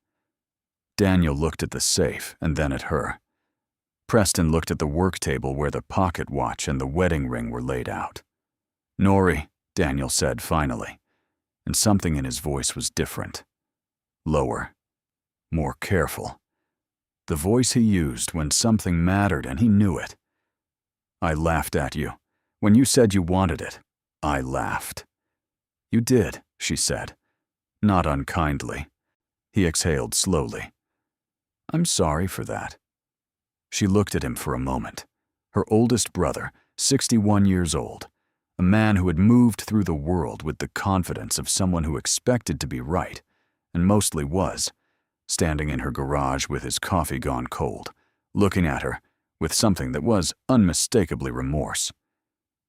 Daniel looked at the safe and then at her. Preston looked at the work table where the pocket watch and the wedding ring were laid out. "Norie," Daniel said finally, and something in his voice was different. Lower, more careful. The voice he used when something mattered and he knew it. "I laughed at you. When you said you wanted it, I laughed." "You did," she said, not unkindly. He exhaled slowly. "I'm sorry for that." She looked at him for a moment. Her oldest brother, 61 years old, a man who had moved through the world with the confidence of someone who expected to be right, and mostly was, standing in her garage with his coffee gone cold, looking at her with something that was unmistakably remorse.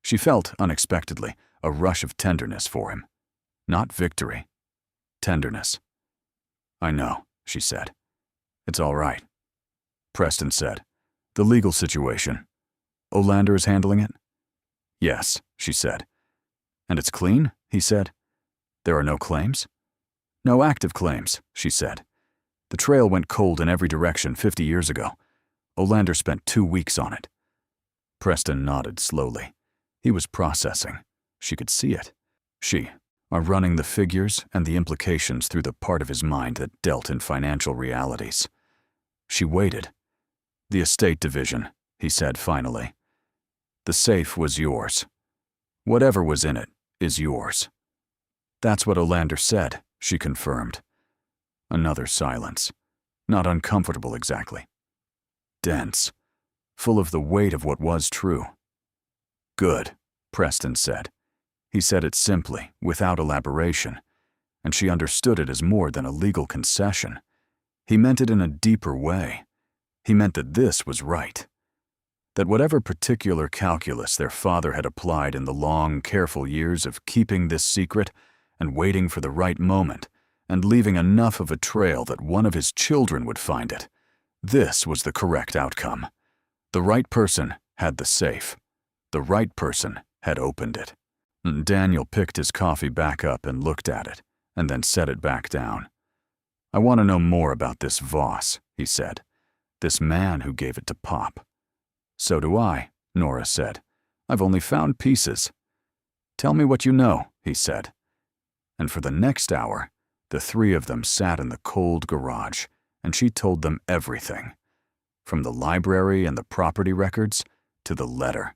She felt, unexpectedly, a rush of tenderness for him. Not victory. Tenderness. "I know," she said. "It's all right." Preston said, "The legal situation. Olander is handling it?" "Yes," she said. "And it's clean?" he said. "There are no claims?" "No active claims," she said. "The trail went cold in every direction 50 years ago. Olander spent 2 weeks on it." Preston nodded slowly. He was processing. She could see it. She are running the figures and the implications through the part of his mind that dealt in financial realities. She waited. "The estate division," he said finally. "The safe was yours. Whatever was in it is yours." "That's what Olander said," she confirmed. Another silence. Not uncomfortable exactly. Dense. Full of the weight of what was true. "Good," Preston said. He said it simply, without elaboration, and she understood it as more than a legal concession. He meant it in a deeper way. He meant that this was right. that whatever particular calculus their father had applied in the long, careful years of keeping this secret and waiting for the right moment and leaving enough of a trail that one of his children would find it, this was the correct outcome. The right person had the safe. The right person had opened it. Daniel picked his coffee back up and looked at it, and then set it back down. "I want to know more about this Voss," he said. "This man who gave it to Pop." "So do I," Nora said. "I've only found pieces." "Tell me what you know," he said. And for the next hour, the three of them sat in the cold garage, and she told them everything. From the library and the property records, to the letter,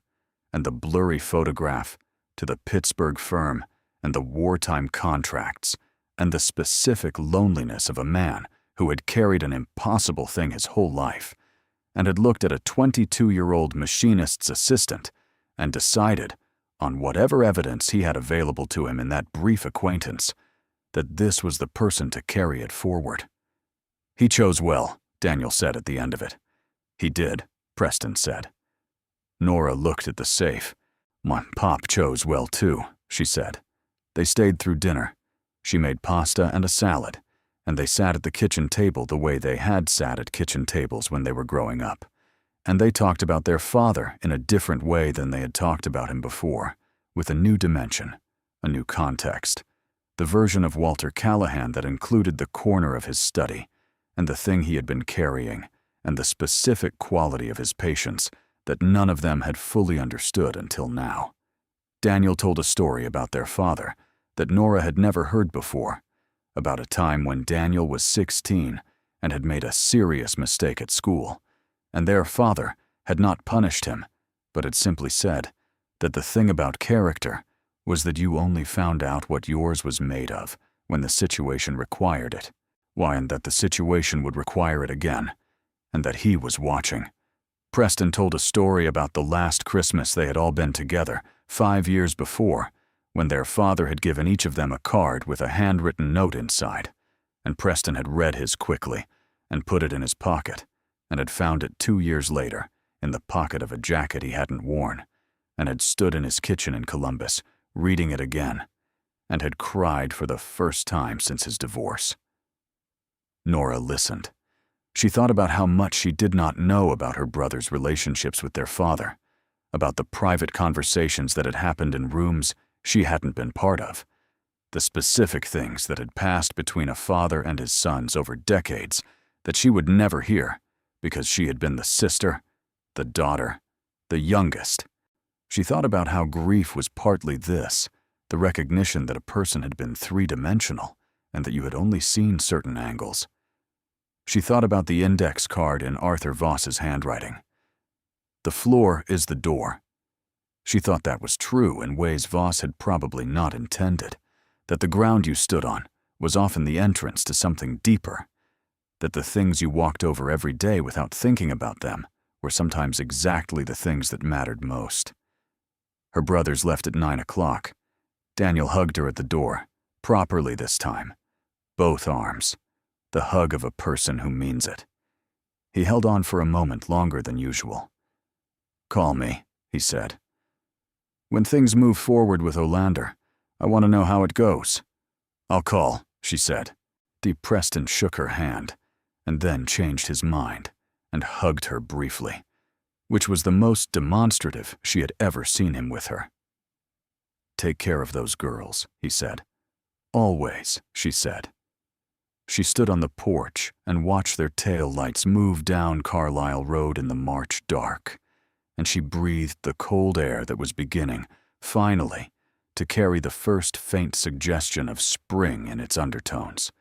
and the blurry photograph, to the Pittsburgh firm, and the wartime contracts, and the specific loneliness of a man who had carried an impossible thing his whole life, and had looked at a 22-year-old machinist's assistant and decided, on whatever evidence he had available to him in that brief acquaintance, that this was the person to carry it forward. "He chose well," Daniel said at the end of it. "He did," Preston said. Nora looked at the safe. "My Pop chose well too," she said. They stayed through dinner. She made pasta and a salad, and they sat at the kitchen table the way they had sat at kitchen tables when they were growing up. And they talked about their father in a different way than they had talked about him before, with a new dimension, a new context, the version of Walter Callahan that included the corner of his study, and the thing he had been carrying, and the specific quality of his patience that none of them had fully understood until now. Daniel told a story about their father that Nora had never heard before, about a time when Daniel was 16 and had made a serious mistake at school, and their father had not punished him, but had simply said that the thing about character was that you only found out what yours was made of when the situation required it, and that the situation would require it again, and that he was watching. Preston told a story about the last Christmas they had all been together 5 years before, when their father had given each of them a card with a handwritten note inside, and Preston had read his quickly and put it in his pocket, and had found it 2 years later in the pocket of a jacket he hadn't worn, and had stood in his kitchen in Columbus, reading it again, and had cried for the first time since his divorce. Nora listened. She thought about how much she did not know about her brother's relationships with their father, about the private conversations that had happened in rooms she hadn't been part of, the specific things that had passed between a father and his sons over decades that she would never hear because she had been the sister, the daughter, the youngest. She thought about how grief was partly this, the recognition that a person had been three-dimensional and that you had only seen certain angles. She thought about the index card in Arthur Voss's handwriting. "The floor is the door." She thought that was true in ways Voss had probably not intended, that the ground you stood on was often the entrance to something deeper, that the things you walked over every day without thinking about them were sometimes exactly the things that mattered most. Her brothers left at 9 o'clock. Daniel hugged her at the door, properly this time, both arms, the hug of a person who means it. He held on for a moment longer than usual. "Call me," he said. "When things move forward with Olander, I want to know how it goes." "I'll call," she said. Preston shook her hand, and then changed his mind, and hugged her briefly, which was the most demonstrative she had ever seen him with her. "Take care of those girls," he said. "Always," she said. She stood on the porch and watched their tail lights move down Carlisle Road in the March dark, and she breathed the cold air that was beginning, finally, to carry the first faint suggestion of spring in its undertones.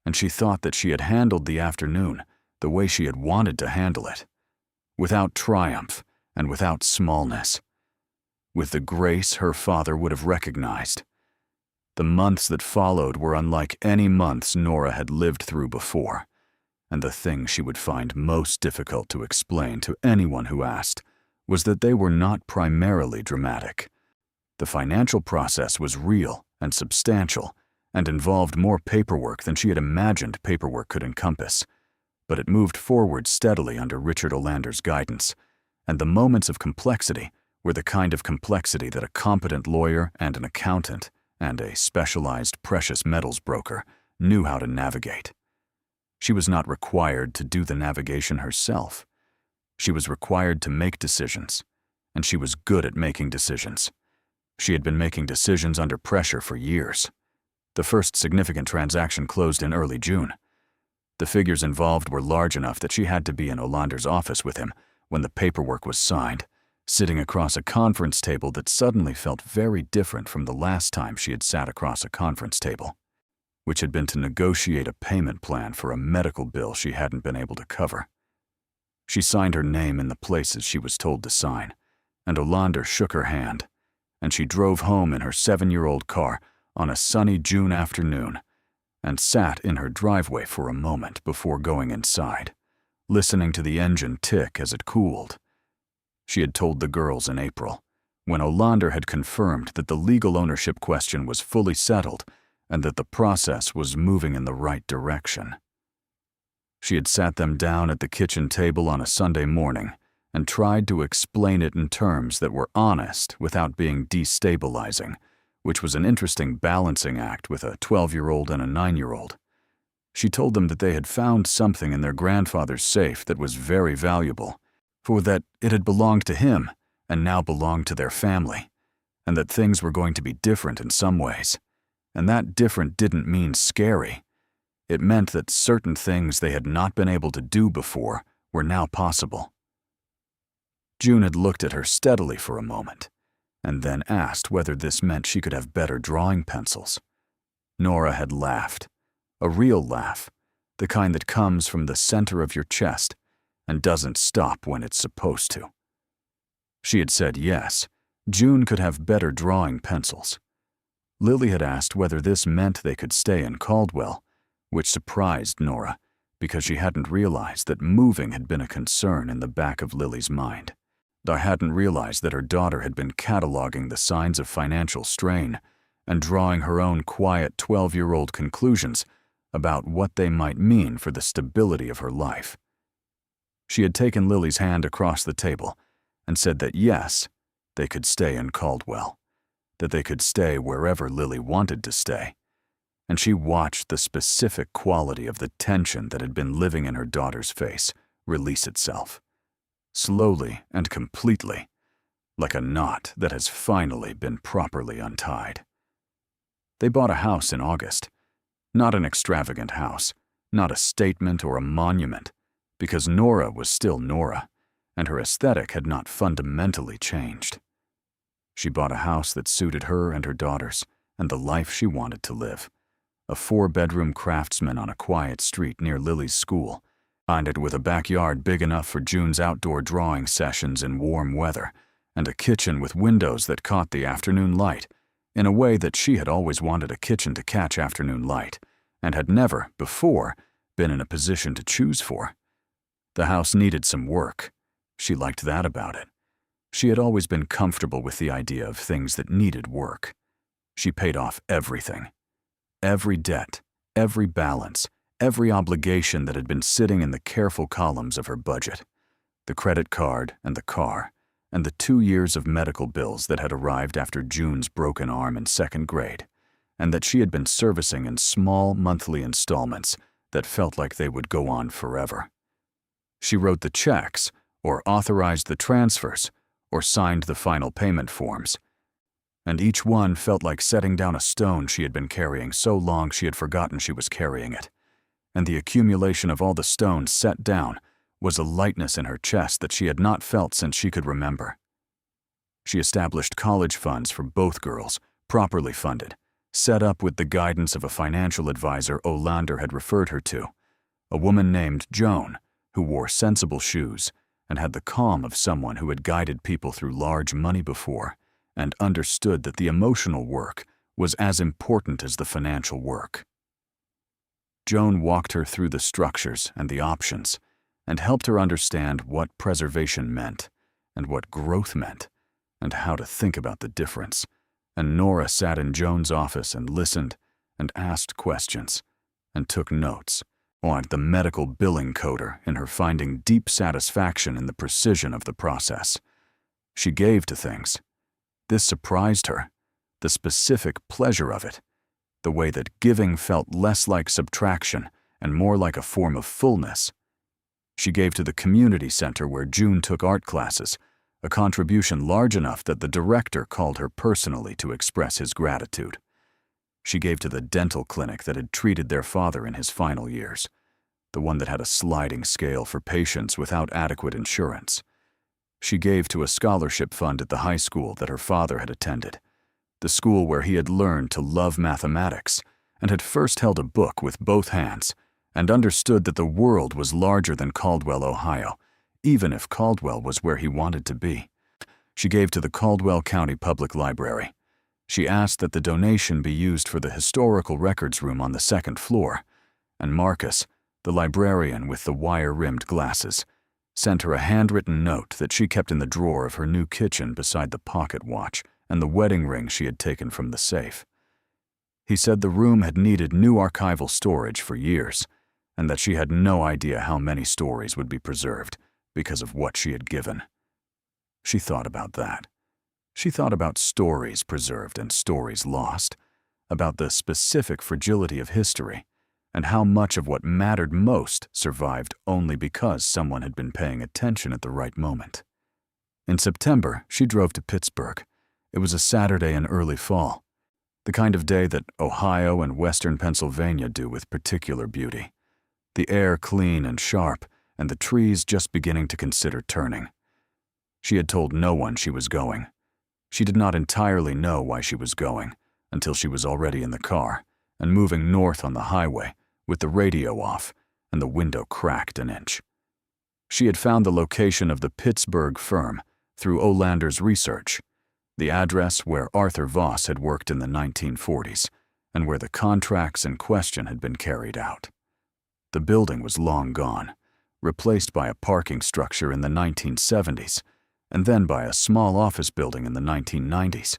And she thought that she had handled the afternoon the way she had wanted to handle it, without triumph and without smallness, with the grace her father would have recognized. The months that followed were unlike any months Nora had lived through before, and the thing she would find most difficult to explain to anyone who asked was that they were not primarily dramatic. The financial process was real and substantial and involved more paperwork than she had imagined paperwork could encompass, but it moved forward steadily under Richard Olander's guidance, And the moments of complexity were the kind of complexity that a competent lawyer and an accountant and a specialized precious metals broker knew how to navigate. She was not required to do the navigation herself. She was required to make decisions, and she was good at making decisions. She had been making decisions under pressure for years. The first significant transaction closed in early June. The figures involved were large enough that she had to be in Olander's office with him when the paperwork was signed, sitting across a conference table that suddenly felt very different from the last time she had sat across a conference table, which had been to negotiate a payment plan for a medical bill she hadn't been able to cover. She signed her name in the places she was told to sign, and Olander shook her hand, and she drove home in her 7-year-old car on a sunny June afternoon and sat in her driveway for a moment before going inside, listening to the engine tick as it cooled. She had told the girls in April, when Olander had confirmed that the legal ownership question was fully settled and that the process was moving in the right direction. She had sat them down at the kitchen table on a Sunday morning and tried to explain it in terms that were honest without being destabilizing, which was an interesting balancing act with a 12-year-old and a 9-year-old. She told them that they had found something in their grandfather's safe that was very valuable, for that it had belonged to him and now belonged to their family, and that things were going to be different in some ways. And that different didn't mean scary. It meant that certain things they had not been able to do before were now possible. June had looked at her steadily for a moment, and then asked whether this meant she could have better drawing pencils. Nora had laughed, a real laugh, the kind that comes from the center of your chest and doesn't stop when it's supposed to. She had said yes, June could have better drawing pencils. Lily had asked whether this meant they could stay in Caldwell, which surprised Nora because she hadn't realized that moving had been a concern in the back of Lily's mind. I hadn't realized that her daughter had been cataloging the signs of financial strain and drawing her own quiet 12-year-old conclusions about what they might mean for the stability of her life. She had taken Lily's hand across the table and said that yes, they could stay in Caldwell, that they could stay wherever Lily wanted to stay, and she watched the specific quality of the tension that had been living in her daughter's face release itself, slowly and completely, like a knot that has finally been properly untied. They bought a house in August, not an extravagant house, not a statement or a monument, because Nora was still Nora, and her aesthetic had not fundamentally changed. She bought a house that suited her and her daughters and the life she wanted to live, a 4-bedroom craftsman on a quiet street near Lily's school, and it with a backyard big enough for June's outdoor drawing sessions in warm weather, and a kitchen with windows that caught the afternoon light, in a way that she had always wanted a kitchen to catch afternoon light, and had never, before, been in a position to choose for. The house needed some work. She liked that about it. She had always been comfortable with the idea of things that needed work. She paid off everything. Every debt, every balance, every obligation that had been sitting in the careful columns of her budget, the credit card and the car, and the 2 years of medical bills that had arrived after June's broken arm in 2nd grade, and that she had been servicing in small monthly installments that felt like they would go on forever. She wrote the checks, or authorized the transfers, or signed the final payment forms, and each one felt like setting down a stone she had been carrying so long she had forgotten she was carrying it. And the accumulation of all the stones set down was a lightness in her chest that she had not felt since she could remember. She established college funds for both girls, properly funded, set up with the guidance of a financial advisor Olander had referred her to, a woman named Joan, who wore sensible shoes and had the calm of someone who had guided people through large money before and understood that the emotional work was as important as the financial work. Joan walked her through the structures and the options and helped her understand what preservation meant and what growth meant and how to think about the difference. And Nora sat in Joan's office and listened and asked questions and took notes or the medical billing coder in her finding deep satisfaction in the precision of the process. She gave to things. This surprised her, the specific pleasure of it, the way that giving felt less like subtraction and more like a form of fullness. She gave to the community center where June took art classes, a contribution large enough that the director called her personally to express his gratitude. She gave to the dental clinic that had treated their father in his final years, the one that had a sliding scale for patients without adequate insurance. She gave to a scholarship fund at the high school that her father had attended, the school where he had learned to love mathematics and had first held a book with both hands and understood that the world was larger than Caldwell, Ohio, even if Caldwell was where he wanted to be. She gave to the Caldwell County Public Library. She asked that the donation be used for the historical records room on the second floor, and Marcus, the librarian with the wire-rimmed glasses, sent her a handwritten note that she kept in the drawer of her new kitchen beside the pocket watch and the wedding ring she had taken from the safe. He said the room had needed new archival storage for years, and that she had no idea how many stories would be preserved because of what she had given. She thought about that. She thought about stories preserved and stories lost, about the specific fragility of history, and how much of what mattered most survived only because someone had been paying attention at the right moment. In September, she drove to Pittsburgh. It was a Saturday in early fall, the kind of day that Ohio and western Pennsylvania do with particular beauty. The air clean and sharp, and the trees just beginning to consider turning. She had told no one she was going. She did not entirely know why she was going until she was already in the car and moving north on the highway with the radio off and the window cracked an inch. She had found the location of the Pittsburgh firm through Olander's research, the address where Arthur Voss had worked in the 1940s and where the contracts in question had been carried out. The building was long gone, replaced by a parking structure in the 1970s, and then by a small office building in the 1990s,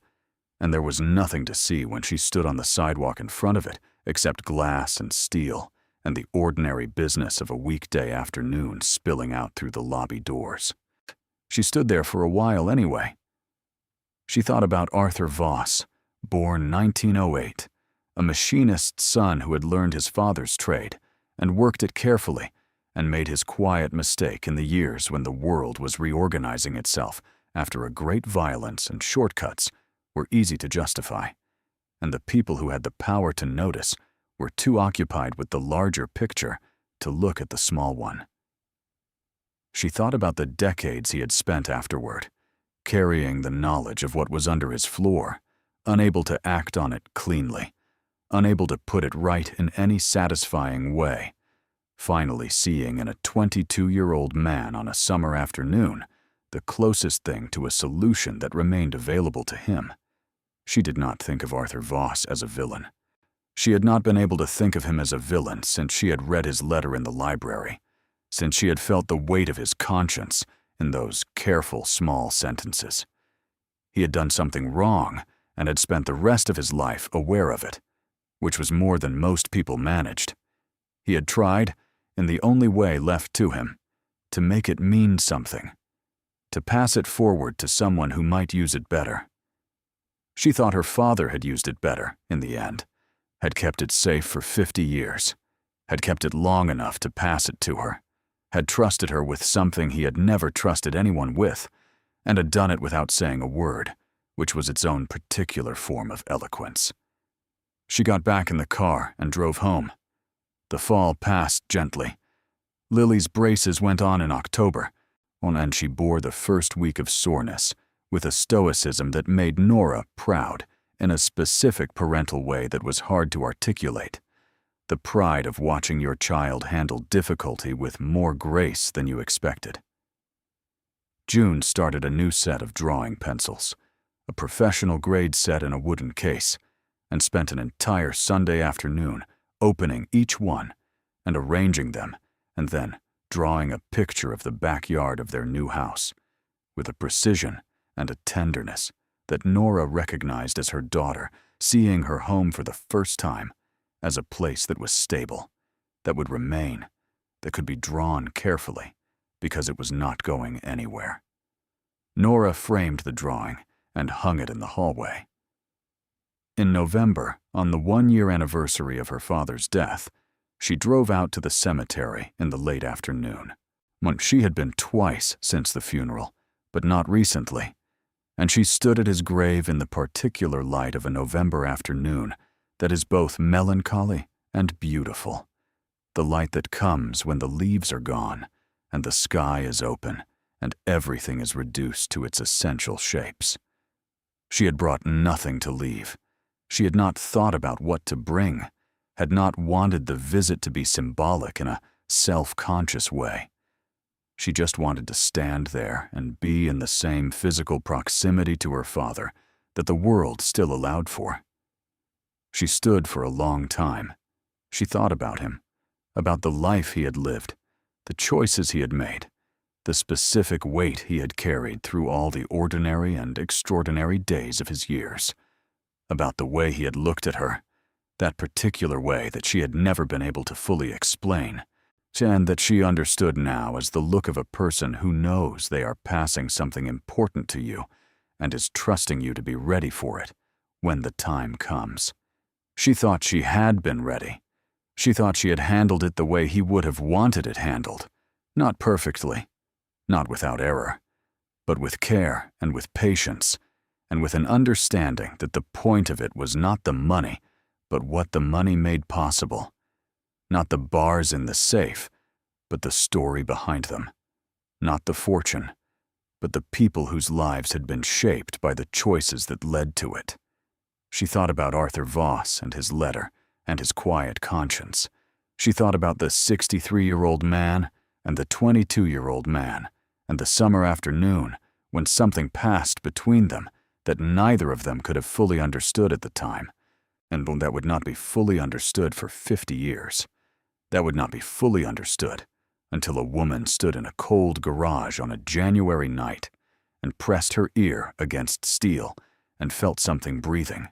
and there was nothing to see when she stood on the sidewalk in front of it except glass and steel and the ordinary business of a weekday afternoon spilling out through the lobby doors. She stood there for a while anyway. She thought about Arthur Voss, born 1908, a machinist's son who had learned his father's trade and worked it carefully and made his quiet mistake in the years when the world was reorganizing itself after a great violence and shortcuts were easy to justify, and the people who had the power to notice were too occupied with the larger picture to look at the small one. She thought about the decades he had spent afterward, carrying the knowledge of what was under his floor, unable to act on it cleanly, unable to put it right in any satisfying way, finally seeing in a 22-year-old man on a summer afternoon the closest thing to a solution that remained available to him. She did not think of Arthur Voss as a villain. She had not been able to think of him as a villain since she had read his letter in the library, since she had felt the weight of his conscience in those careful small sentences. He had done something wrong and had spent the rest of his life aware of it, which was more than most people managed. He had tried, in the only way left to him, to make it mean something, to pass it forward to someone who might use it better. She thought her father had used it better, in the end, had kept it safe for 50 years, had kept it long enough to pass it to her, had trusted her with something he had never trusted anyone with, and had done it without saying a word, which was its own particular form of eloquence. She got back in the car and drove home. The fall passed gently. Lily's braces went on in October, and she bore the first week of soreness with a stoicism that made Nora proud in a specific parental way that was hard to articulate. The pride of watching your child handle difficulty with more grace than you expected. June started a new set of drawing pencils, a professional grade set in a wooden case, and spent an entire Sunday afternoon opening each one and arranging them, and then drawing a picture of the backyard of their new house, with a precision and a tenderness that Nora recognized as her daughter, seeing her home for the first time as a place that was stable, that would remain, that could be drawn carefully, because it was not going anywhere. Nora framed the drawing and hung it in the hallway. In November, on the 1-year anniversary of her father's death, she drove out to the cemetery in the late afternoon. She had been twice since the funeral, but not recently, and she stood at his grave in the particular light of a November afternoon that is both melancholy and beautiful, the light that comes when the leaves are gone and the sky is open and everything is reduced to its essential shapes. She had brought nothing to leave. She had not thought about what to bring, had not wanted the visit to be symbolic in a self-conscious way. She just wanted to stand there and be in the same physical proximity to her father that the world still allowed for. She stood for a long time. She thought about him, about the life he had lived, the choices he had made, the specific weight he had carried through all the ordinary and extraordinary days of his years, about the way he had looked at her, that particular way that she had never been able to fully explain, and that she understood now as the look of a person who knows they are passing something important to you and is trusting you to be ready for it when the time comes. She thought she had been ready. She thought she had handled it the way he would have wanted it handled, not perfectly, not without error, but with care and with patience, and with an understanding that the point of it was not the money, but what the money made possible. Not the bars in the safe, but the story behind them. Not the fortune, but the people whose lives had been shaped by the choices that led to it. She thought about Arthur Voss and his letter and his quiet conscience. She thought about the 63-year-old man and the 22-year-old man and the summer afternoon when something passed between them that neither of them could have fully understood at the time, and that would not be fully understood for 50 years. That would not be fully understood until a woman stood in a cold garage on a January night and pressed her ear against steel and felt something breathing.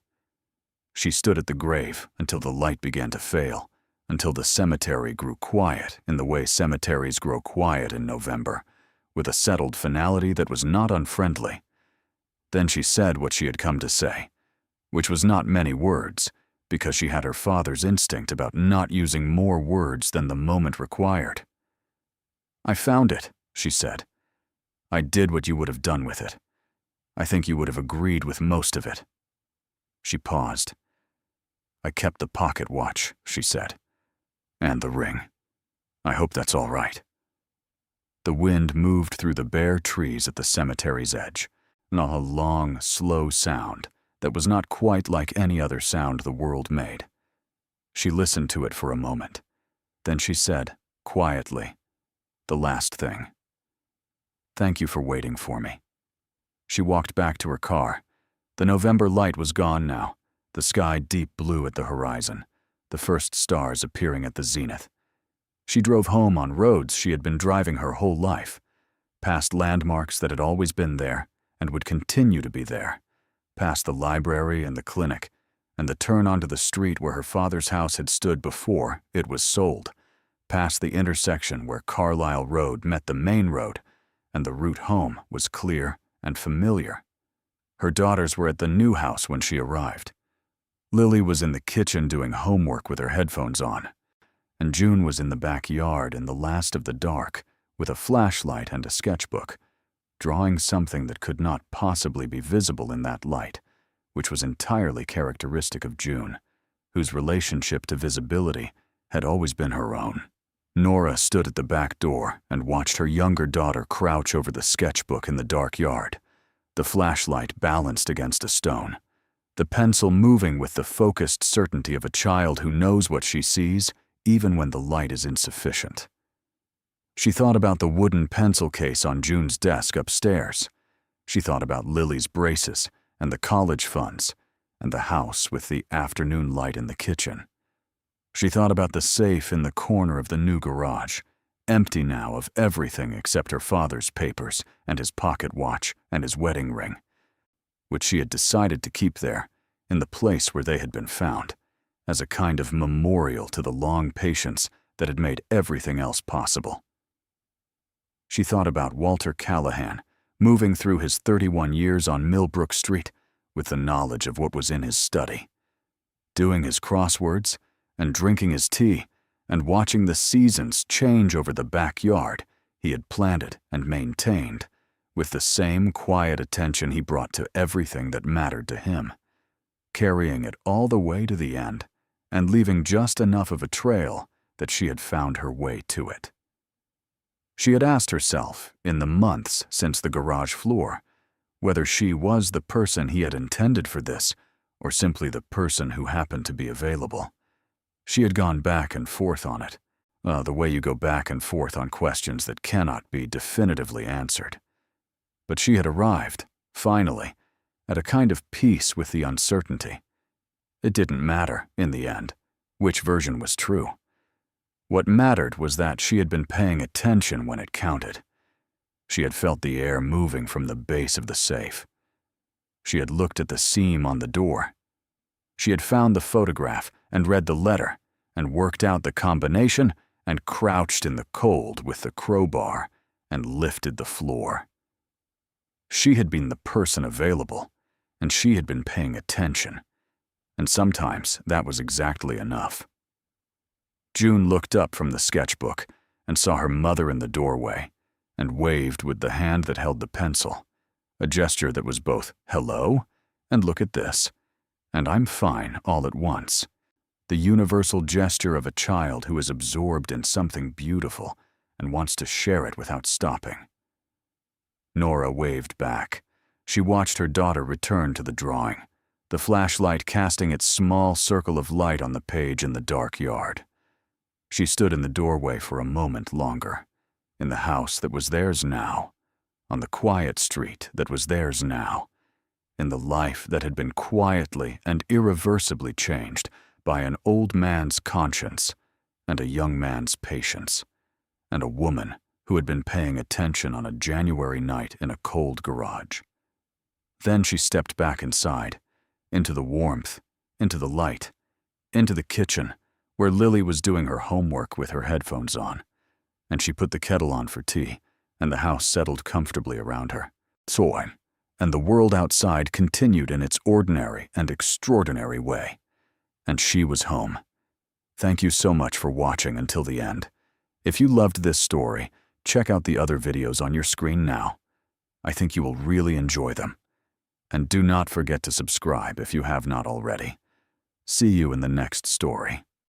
She stood at the grave until the light began to fail, until the cemetery grew quiet in the way cemeteries grow quiet in November, with a settled finality that was not unfriendly. Then she said what she had come to say, which was not many words, because she had her father's instinct about not using more words than the moment required. "I found it," she said. "I did what you would have done with it. I think you would have agreed with most of it." She paused. "I kept the pocket watch," she said, "and the ring. I hope that's all right." The wind moved through the bare trees at the cemetery's edge, a long, slow sound that was not quite like any other sound the world made. She listened to it for a moment. Then she said, quietly, the last thing. "Thank you for waiting for me." She walked back to her car. The November light was gone now, the sky deep blue at the horizon, the first stars appearing at the zenith. She drove home on roads she had been driving her whole life, past landmarks that had always been there and would continue to be there, past the library and the clinic, and the turn onto the street where her father's house had stood before it was sold, past the intersection where Carlisle Road met the main road, and the route home was clear and familiar. Her daughters were at the new house when she arrived. Lily was in the kitchen doing homework with her headphones on, and June was in the backyard in the last of the dark with a flashlight and a sketchbook, drawing something that could not possibly be visible in that light, which was entirely characteristic of June, whose relationship to visibility had always been her own. Nora stood at the back door and watched her younger daughter crouch over the sketchbook in the dark yard, the flashlight balanced against a stone, the pencil moving with the focused certainty of a child who knows what she sees even when the light is insufficient. She thought about the wooden pencil case on June's desk upstairs. She thought about Lily's braces and the college funds and the house with the afternoon light in the kitchen. She thought about the safe in the corner of the new garage, empty now of everything except her father's papers and his pocket watch and his wedding ring, which she had decided to keep there, in the place where they had been found, as a kind of memorial to the long patience that had made everything else possible. She thought about Walter Callahan, moving through his 31 years on Millbrook Street with the knowledge of what was in his study, doing his crosswords and drinking his tea and watching the seasons change over the backyard he had planted and maintained with the same quiet attention he brought to everything that mattered to him, carrying it all the way to the end and leaving just enough of a trail that she had found her way to it. She had asked herself, in the months since the garage floor, whether she was the person he had intended for this or simply the person who happened to be available. She had gone back and forth on it, the way you go back and forth on questions that cannot be definitively answered. But she had arrived, finally, at a kind of peace with the uncertainty. It didn't matter, in the end, which version was true. What mattered was that she had been paying attention when it counted. She had felt the air moving from the base of the safe. She had looked at the seam on the door. She had found the photograph and read the letter and worked out the combination and crouched in the cold with the crowbar and lifted the floor. She had been the person available, and she had been paying attention. And sometimes that was exactly enough. June looked up from the sketchbook and saw her mother in the doorway and waved with the hand that held the pencil, a gesture that was both hello and look at this, and I'm fine all at once, the universal gesture of a child who is absorbed in something beautiful and wants to share it without stopping. Nora waved back. She watched her daughter return to the drawing, the flashlight casting its small circle of light on the page in the dark yard. She stood in the doorway for a moment longer, in the house that was theirs now, on the quiet street that was theirs now, in the life that had been quietly and irreversibly changed by an old man's conscience and a young man's patience, and a woman who had been paying attention on a January night in a cold garage. Then she stepped back inside, into the warmth, into the light, into the kitchen, where Lily was doing her homework with her headphones on, and she put the kettle on for tea, and the house settled comfortably around her. And the world outside continued in its ordinary and extraordinary way. And she was home. Thank you so much for watching until the end. If you loved this story, check out the other videos on your screen now. I think you will really enjoy them. And do not forget to subscribe if you have not already. See you in the next story.